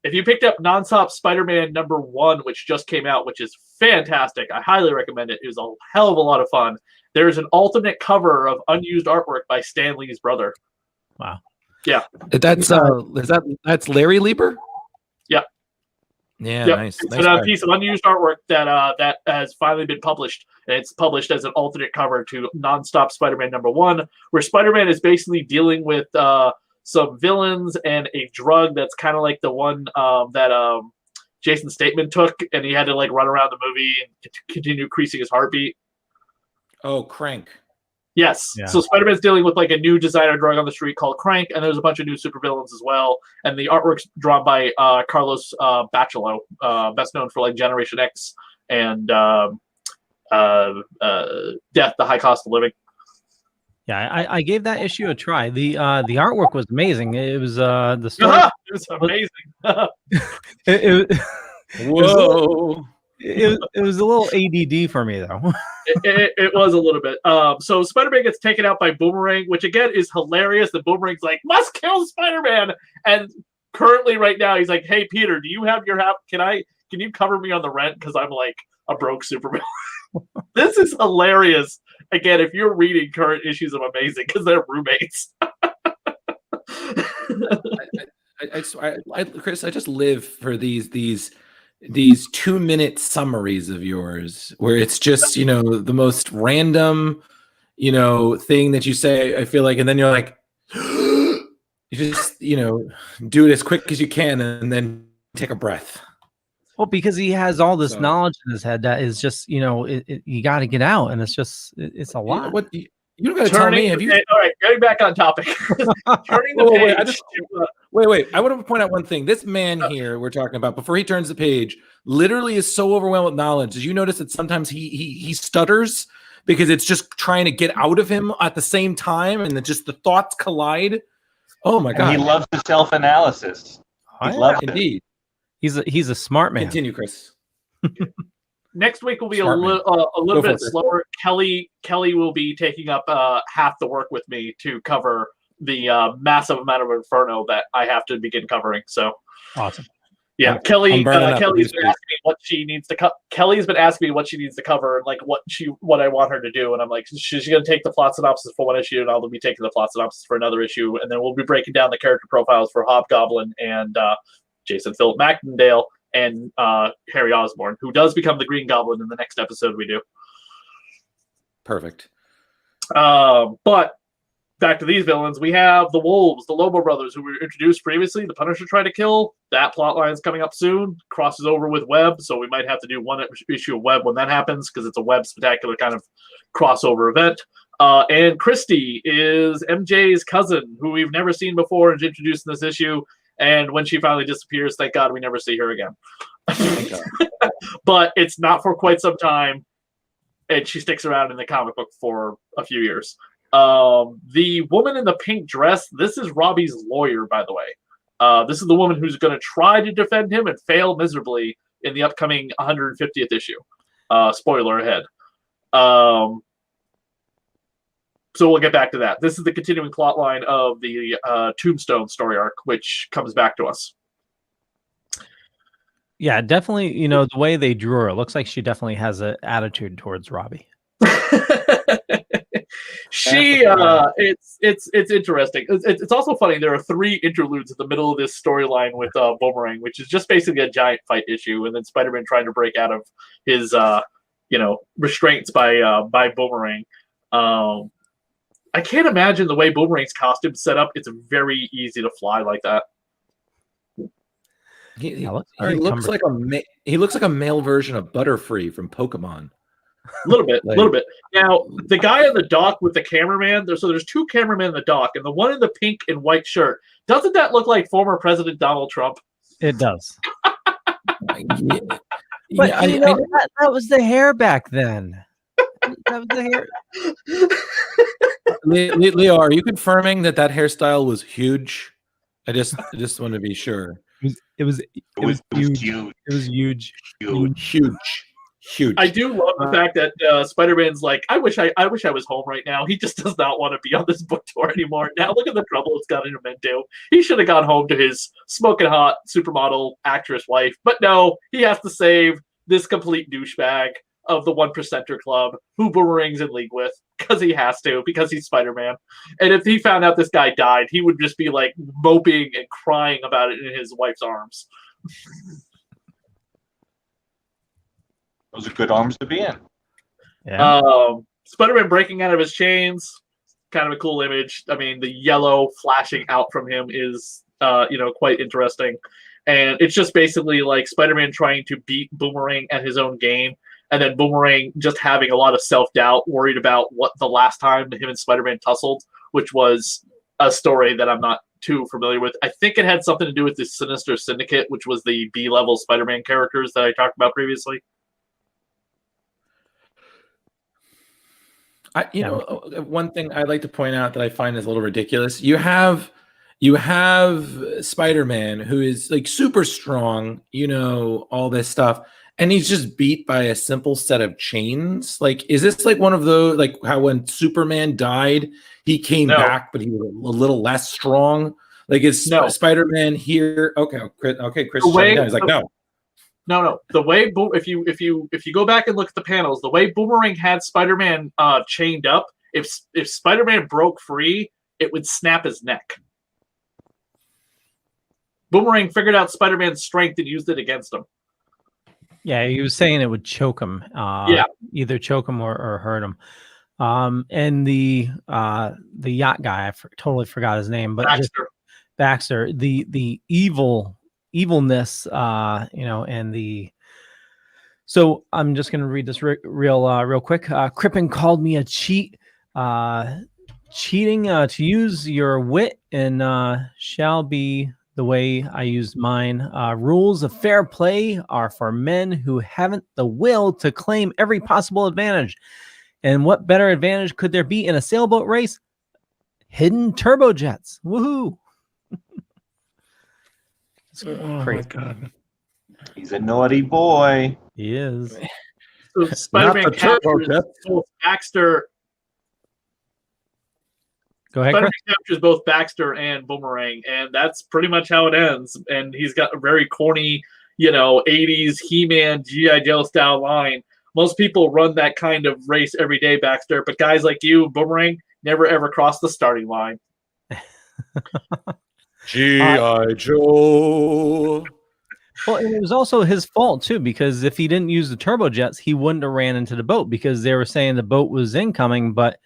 If you picked up Nonstop Spider-Man #1, which just came out, which is fantastic, I highly recommend it. It was a hell of a lot of fun. There's an alternate cover of unused artwork by Stan Lee's brother. Wow. Yeah. That's that's Larry Lieber. Yeah. Yeah, Yep. nice. It's nice a guy. piece of unused artwork that has finally been published, and it's published as an alternate cover to Nonstop Spider-Man #1, where Spider-Man is basically dealing with some villains and a drug that's kind of like the one that Jason Statham took, and he had to like run around the movie and continue increasing his heartbeat. Oh, Crank. Yes. Yeah. So Spider-Man's dealing with like a new designer drug on the street called Crank, and there's a bunch of new supervillains as well. And the artwork's drawn by Carlos Bachelot, best known for like Generation X and Death, the High Cost of Living. Yeah, I gave that issue a try. The artwork was amazing. It was the story. It was amazing. it, Whoa. it was a little ADD for me though. It was a little bit. So Spider-Man gets taken out by Boomerang, which again is hilarious. The Boomerang's like, must kill Spider-Man. And currently right now he's like, hey Peter, do you have your house? Can you cover me on the rent? Because I'm like a broke Superman. This is hilarious. Again, if you're reading current issues of Amazing, because they're roommates. Chris, I just live for these 2-minute summaries of yours where it's just, the most random, thing that you say, I feel like, and then you're like, you just, do it as quick as you can and then take a breath. Well, because he has all this So- knowledge in his head that is just, you got to get out, and it's just, it's a lot. What you don't got to tell me. Have you? All right, getting back on topic. Turning the Wait, page. Wait. I want to point out one thing. This man here we're talking about, before he turns the page, literally is so overwhelmed with knowledge. Did you notice that sometimes he stutters because it's just trying to get out of him at the same time, and then just the thoughts collide? Oh my And god! he loves the self-analysis. He loves it. Indeed. He's a smart man. Continue, Chris. Next week will be Smart a man. little Go for bit it. slower. Kelly will be taking up half the work with me to cover the massive amount of Inferno that I have to begin covering. So Awesome. yeah, I'm Kelly's burning up. been asking me what she needs to Kelly's been asking me what she needs to cover and like what I want her to do, and I'm like, she's going to take the plot synopsis for one issue, and I'll be taking the plot synopsis for another issue, and then we'll be breaking down the character profiles for Hobgoblin and Jason Philip Macendale and Harry Osborn, who does become the Green Goblin in the next episode we do. Perfect. But back to these villains, we have the Wolves, the Lobo brothers, who were introduced previously. The Punisher tried to kill. That plot line is coming up soon. Crosses over with Web, so we might have to do one issue of Web when that happens, because it's a Web Spectacular kind of crossover event. And Christy is MJ's cousin, who we've never seen before, and is introduced in this issue. And when she finally disappears, thank God we never see her again. But it's not for quite some time. and she sticks around in the comic book for a few years. The woman in the pink dress, this is Robbie's lawyer, by the way. This is the woman who's going to try to defend him and fail miserably in the upcoming 150th issue. Spoiler ahead. So we'll get back to that. This is the continuing plot line of the Tombstone story arc, which comes back to us. Yeah, definitely. You know, the way they drew her, it looks like she definitely has an attitude towards Robbie. It's interesting. It's also funny. There are 3 interludes in the middle of this storyline with Boomerang, which is just basically a giant fight issue, and then Spider-Man trying to break out of his restraints by Boomerang. I can't imagine the way Boomerang's costume set up. It's very easy to fly like that. He looks like a male version of Butterfree from Pokemon. A little bit. Now, the guy on the dock with the cameraman, there's 2 cameramen in the dock, and the one in the pink and white shirt, doesn't that look like former President Donald Trump? It does. Yeah. But that was the hair back then. That was the hair. Leo, are you confirming that hairstyle was huge? I just want to be sure. It was huge. It was huge. Huge. I do love the fact that Spider-Man's like, I wish I was home right now. He just does not want to be on this book tour anymore. Now look at the trouble it's gotten him into. He should have gone home to his smoking hot supermodel actress wife, but no, he has to save this complete douchebag of the 1%er club who Boomerang's in league with because he has to, because he's Spider-Man. And if he found out this guy died, he would just be like moping and crying about it in his wife's arms. Those are good arms to be in. Yeah. Spider-Man breaking out of his chains, kind of a cool image. I mean, the yellow flashing out from him is, quite interesting. And it's just basically like Spider-Man trying to beat Boomerang at his own game, and then Boomerang just having a lot of self-doubt, worried about what the last time him and Spider-Man tussled, which was a story that I'm not too familiar with. I think it had something to do with the Sinister Syndicate, which was the B-level Spider-Man characters that I talked about previously. One thing I'd like to point out that I find is a little ridiculous. You have Spider-Man, who is like super strong, all this stuff, and he's just beat by a simple set of chains. Like, is this like one of those, like how when Superman died, he came back, but he was a little less strong? Like, is Spider-Man here? Okay, Chris. He's like, no. No. The way if you go back and look at the panels, the way Boomerang had Spider-Man chained up, if Spider-Man broke free, it would snap his neck. Boomerang figured out Spider-Man's strength and used it against him. Yeah, he was saying it would choke him. Either choke him or hurt him. And the yacht guy, I totally forgot his name, but Baxter, the evilness, and the. So I'm just going to read this real quick. Crippen called me a cheat. Cheating to use your wit and shall be the way I used mine. Rules of fair play are for men who haven't the will to claim every possible advantage. And what better advantage could there be in a sailboat race? Hidden turbojets. Woohoo! Oh my God. He's a naughty boy. He is. So Spider-Man captures both Baxter. Go ahead, Spider-Man Chris. captures both Baxter and Boomerang, and that's pretty much how it ends. And he's got a very corny, 80s He-Man, G.I. Joe style line. Most people run that kind of race every day, Baxter, but guys like you, Boomerang, never ever cross the starting line. G.I. Joe. Well, and it was also his fault too, because if he didn't use the turbojets, he wouldn't have ran into the boat, because they were saying the boat was incoming, but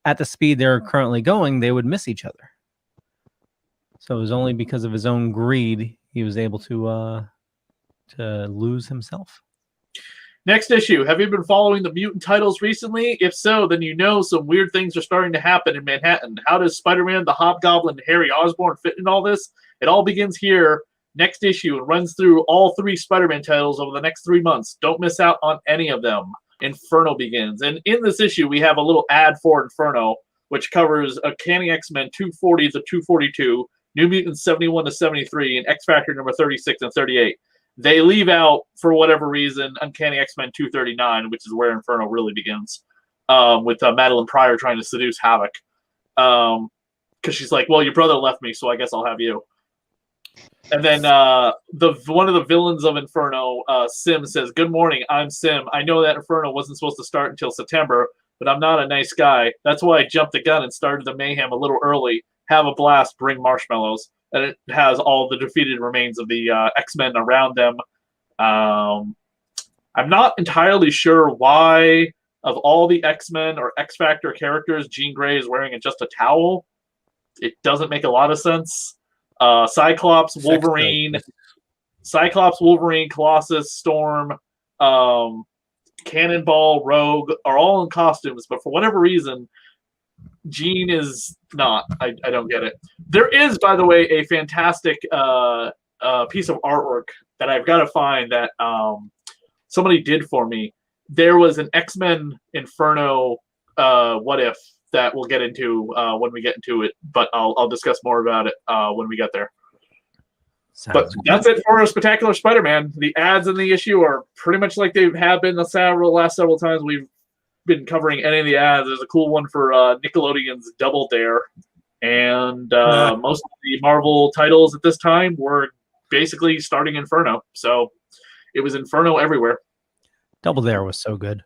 at the speed they're currently going, they would miss each other. So it was only because of his own greed he was able to lose himself. Next issue. Have you been following the mutant titles recently? If so, then some weird things are starting to happen in Manhattan. How does Spider-Man, the Hobgoblin, and Harry Osborn fit in all this? It all begins here, next issue, and runs through all 3 Spider-Man titles over the next 3 months. Don't miss out on any of them. Inferno begins. And in this issue, we have a little ad for Inferno, which covers Uncanny X-Men 240 to 242, New Mutants 71 to 73, and X-Factor number 36 and 38. They leave out, for whatever reason, Uncanny X-Men 239, which is where Inferno really begins, with Madeline Pryor trying to seduce Havoc. Because she's like, well, your brother left me, so I guess I'll have you. And then one of the villains of Inferno, Sim, says, "Good morning, I'm Sim. I know that Inferno wasn't supposed to start until September, but I'm not a nice guy. That's why I jumped the gun and started the mayhem a little early. Have a blast, bring marshmallows." And it has all the defeated remains of the X-Men around them. I'm not entirely sure why, of all the X-Men or X-Factor characters, Jean Grey is wearing just a towel. It doesn't make a lot of sense. Cyclops, Wolverine, Colossus, Storm, Cannonball, Rogue are all in costumes, but for whatever reason, Jean is not. I don't get it. There is, by the way, a fantastic piece of artwork that I've got to find that somebody did for me. There was an X-Men Inferno What If that we'll get into when we get into it, but I'll discuss more about it when we get there. But that's it for Spectacular Spider-Man. The ads in the issue are pretty much like they have been the last several times we've been covering any of the ads. There's a cool one for Nickelodeon's Double Dare, and most of the Marvel titles at this time were basically starting Inferno, so it was Inferno everywhere. Double Dare was so good.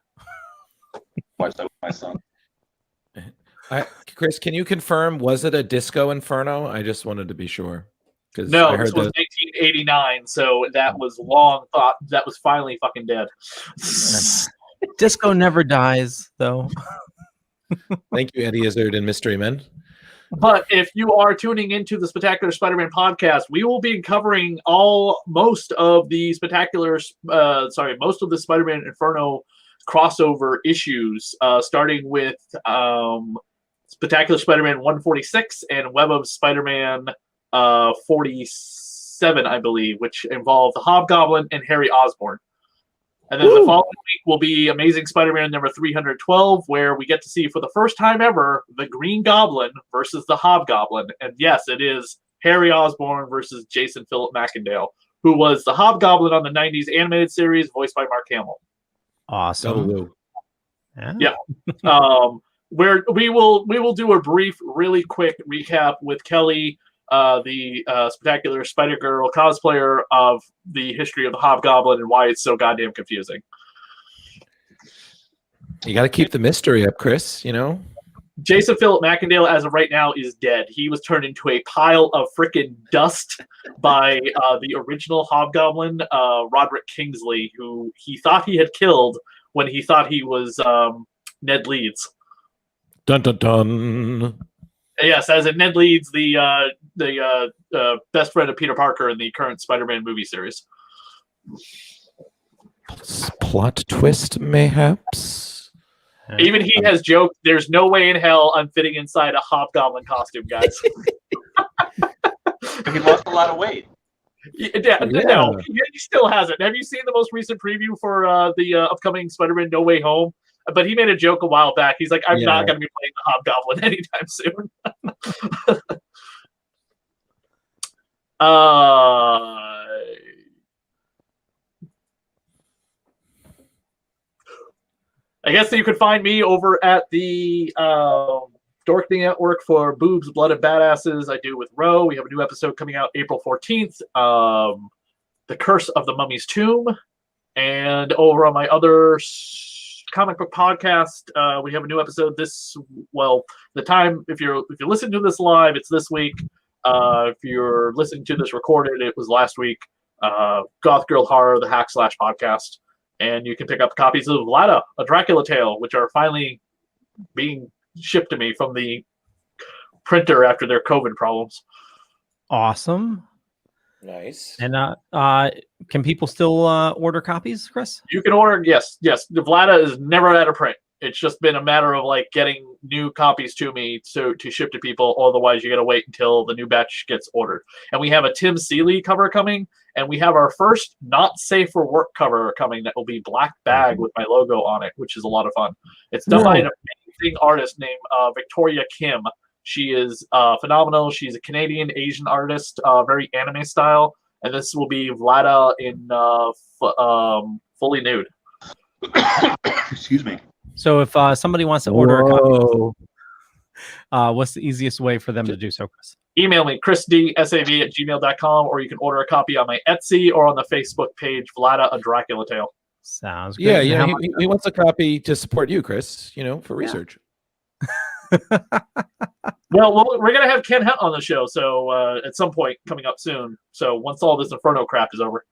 Watch that with my son. Chris, can you confirm, was it a Disco Inferno? I just wanted to be sure. No, this was 1989, so that was long thought. That was finally fucking dead. Disco never dies, though. Thank you, Eddie Izzard and Mystery Men. But if you are tuning into the Spectacular Spider-Man podcast, we will be covering most of the Spider-Man Inferno crossover issues, starting with Spectacular Spider-Man 146 and Web of Spider-Man 47, I believe, which involve the Hobgoblin and Harry Osborn. And then the following week will be Amazing Spider-Man number 312, where we get to see for the first time ever the Green Goblin versus the Hobgoblin. And yes, it is Harry Osborn versus Jason Philip McIndale, who was the Hobgoblin on the 90s animated series, voiced by Mark Hamill. Awesome. Yeah. Where we will do a brief, really quick recap with Kelly, the Spectacular Spider-Girl cosplayer, of the history of the Hobgoblin and why it's so goddamn confusing. You got to keep the mystery up, Chris, you know? Jason Philip McIndale, as of right now, is dead. He was turned into a pile of frickin' dust by the original Hobgoblin, Roderick Kingsley, who he thought he had killed when he thought he was Ned Leeds. Dun dun dun. Yes, as in Ned Leeds, the best friend of Peter Parker in the current Spider-Man movie series. Plot twist, mayhaps. Even he has joked, "There's no way in hell I'm fitting inside a Hobgoblin costume, guys." He lost a lot of weight. No, he still hasn't. Have you seen the most recent preview for the upcoming Spider-Man No Way Home? But he made a joke a while back. He's like, I'm not going to be playing the Hobgoblin anytime soon. I guess that you could find me over at the Dorkening Network for Boobs, Blood, and Badasses. I do with Ro. We have a new episode coming out April 14th. The Curse of the Mummy's Tomb. And over on my other comic book podcast, we have a new episode the time, if you're listening to this live, it's this week. If you're listening to this recorded, it was last week. Goth Girl Horror, the Hack Slash podcast. And you can pick up copies of Vlada, a Dracula Tale, which are finally being shipped to me from the printer after their COVID problems. Awesome. Nice. And can people still order copies, Chris? You can order, yes. The Vlada is never out of print. It's just been a matter of like getting new copies to me to ship to people. Otherwise, you got to wait until the new batch gets ordered. And we have a Tim Seeley cover coming, and we have our first not safe for work cover coming that will be black bag with my logo on it, which is a lot of fun. It's done by an amazing artist named Victoria Kim. She is phenomenal. She's a Canadian Asian artist, very anime style. And this will be Vlada in fully nude. Excuse me. So if somebody wants to order a copy, what's the easiest way for them to do so, Chris? Email me, chrisdsav@gmail.com, or you can order a copy on my Etsy or on the Facebook page, Vlada, a Dracula Tale. Sounds good. Yeah, he wants a copy to support you, Chris, for research. Well, we're going to have Ken Hunt on the show, so at some point coming up soon. So once all this Inferno crap is over.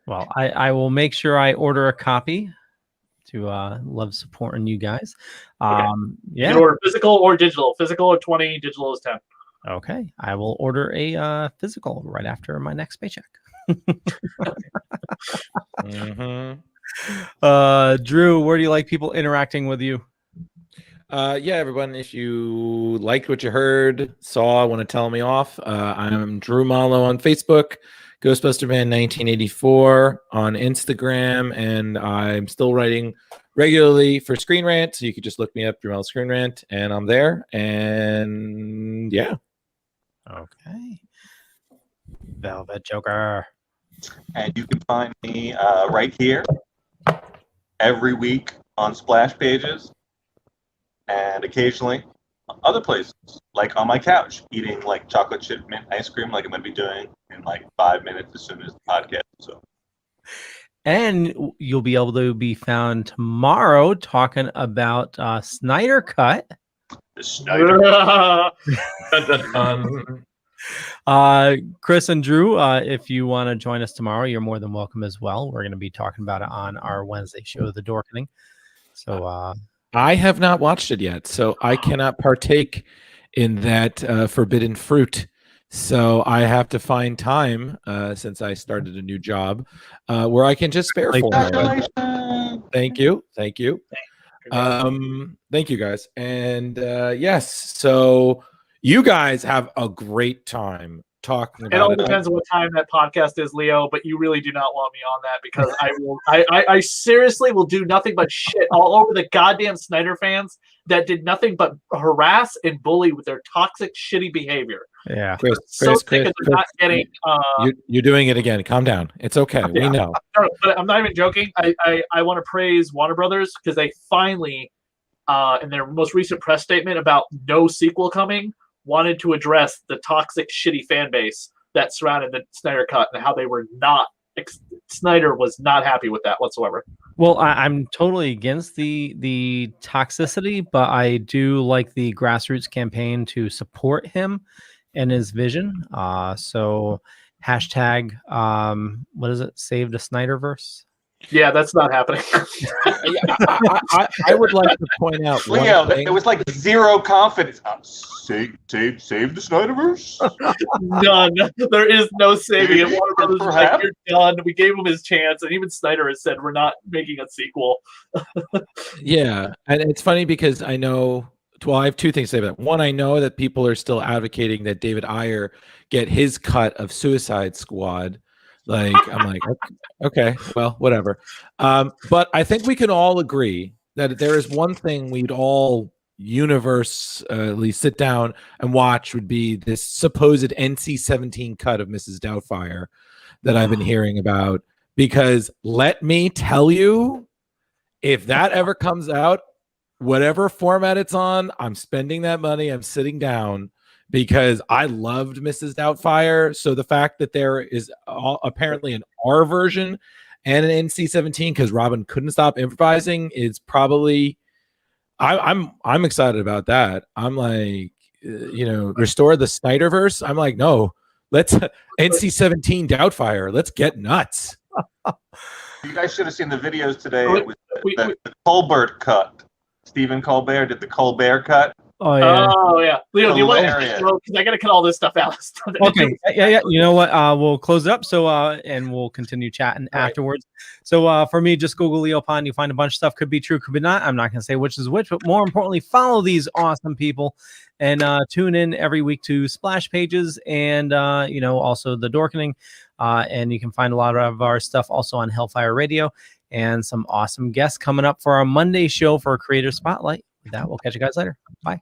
Well, I will make sure I order a copy to love supporting you guys. Okay. Yeah. You can order physical or digital. Physical is 20, digital is 10. Okay. I will order a physical right after my next paycheck. Drew, where do you like people interacting with you? Yeah, everyone, if you liked what you heard, saw, want to tell me off, I'm Drew Malo on Facebook, Ghostbusterman 1984 on Instagram, and I'm still writing regularly for Screen Rant, so you could just look me up, Drew Malo Screen Rant, and I'm there, and yeah. Okay. Velvet Joker. And you can find me right here every week on splash pages and occasionally other places, like on my couch, eating like chocolate chip mint ice cream like I'm going to be doing in like 5 minutes as soon as the podcast. So. And you'll be able to be found tomorrow talking about Snyder Cut. The Snyder. Chris and Drew, if you want to join us tomorrow, you're more than welcome as well. We're going to be talking about it on our Wednesday show, The Dorkening. So I have not watched it yet, so I cannot partake in that forbidden fruit. So I have to find time since I started a new job where I can just spare for it. Thank you. Thank you, guys. And yes, so you guys have a great time talking about it. It all depends on what time that podcast is, Leo, but you really do not want me on that because I seriously will do nothing but shit all over the goddamn Snyder fans that did nothing but harass and bully with their toxic, shitty behavior. Yeah. Chris, not getting. You're doing it again. Calm down. It's okay. Yeah. We know. No, but I'm not even joking. I want to praise Warner Brothers because they finally, in their most recent press statement about no sequel coming, wanted to address the toxic, shitty fan base that surrounded the Snyder Cut and how they were not. Snyder was not happy with that whatsoever. Well, I'm totally against the toxicity, but I do like the grassroots campaign to support him and his vision. So hashtag what is it? Save the Snyderverse. Yeah, that's not happening. I would like to point out, Leo, it was like zero confidence. Save the Snyderverse? None. There is no saving it. Warner Brothers was like, Perhaps. you're done. We gave him his chance, and even Snyder has said we're not making a sequel. Yeah, and it's funny because I know. Well, I have two things to say about that. One, I know that people are still advocating that David Ayer get his cut of Suicide Squad. Like, I'm like, okay, well, whatever. But I think we can all agree that there is one thing we'd all universally sit down and watch would be this supposed NC-17 cut of Mrs. Doubtfire that I've been hearing about. Because let me tell you, if that ever comes out, whatever format it's on, I'm spending that money. I'm sitting down. Because I loved Mrs. Doubtfire, so the fact that there is apparently an R version and an NC-17 because Robin couldn't stop improvising is probably I'm excited about that. I'm like, restore the Snyderverse. I'm like, no, let's NC-17 Doubtfire. Let's get nuts. You guys should have seen the videos today. It was the Colbert cut. Stephen Colbert did the Colbert cut. Oh yeah. Oh yeah, Leo, do you want to? Hilarious. Because I got to cut all this stuff out. Okay. Yeah. You know what? We'll close it up. So and we'll continue chatting All right. afterwards. So for me, just Google Leo Pond. You find a bunch of stuff. Could be true, could be not. I'm not going to say which is which, but more importantly, follow these awesome people and tune in every week to Splash Pages and also the Dorkening. And you can find a lot of our stuff also on Hellfire Radio and some awesome guests coming up for our Monday show for a Creator Spotlight. With that, we'll catch you guys later. Bye.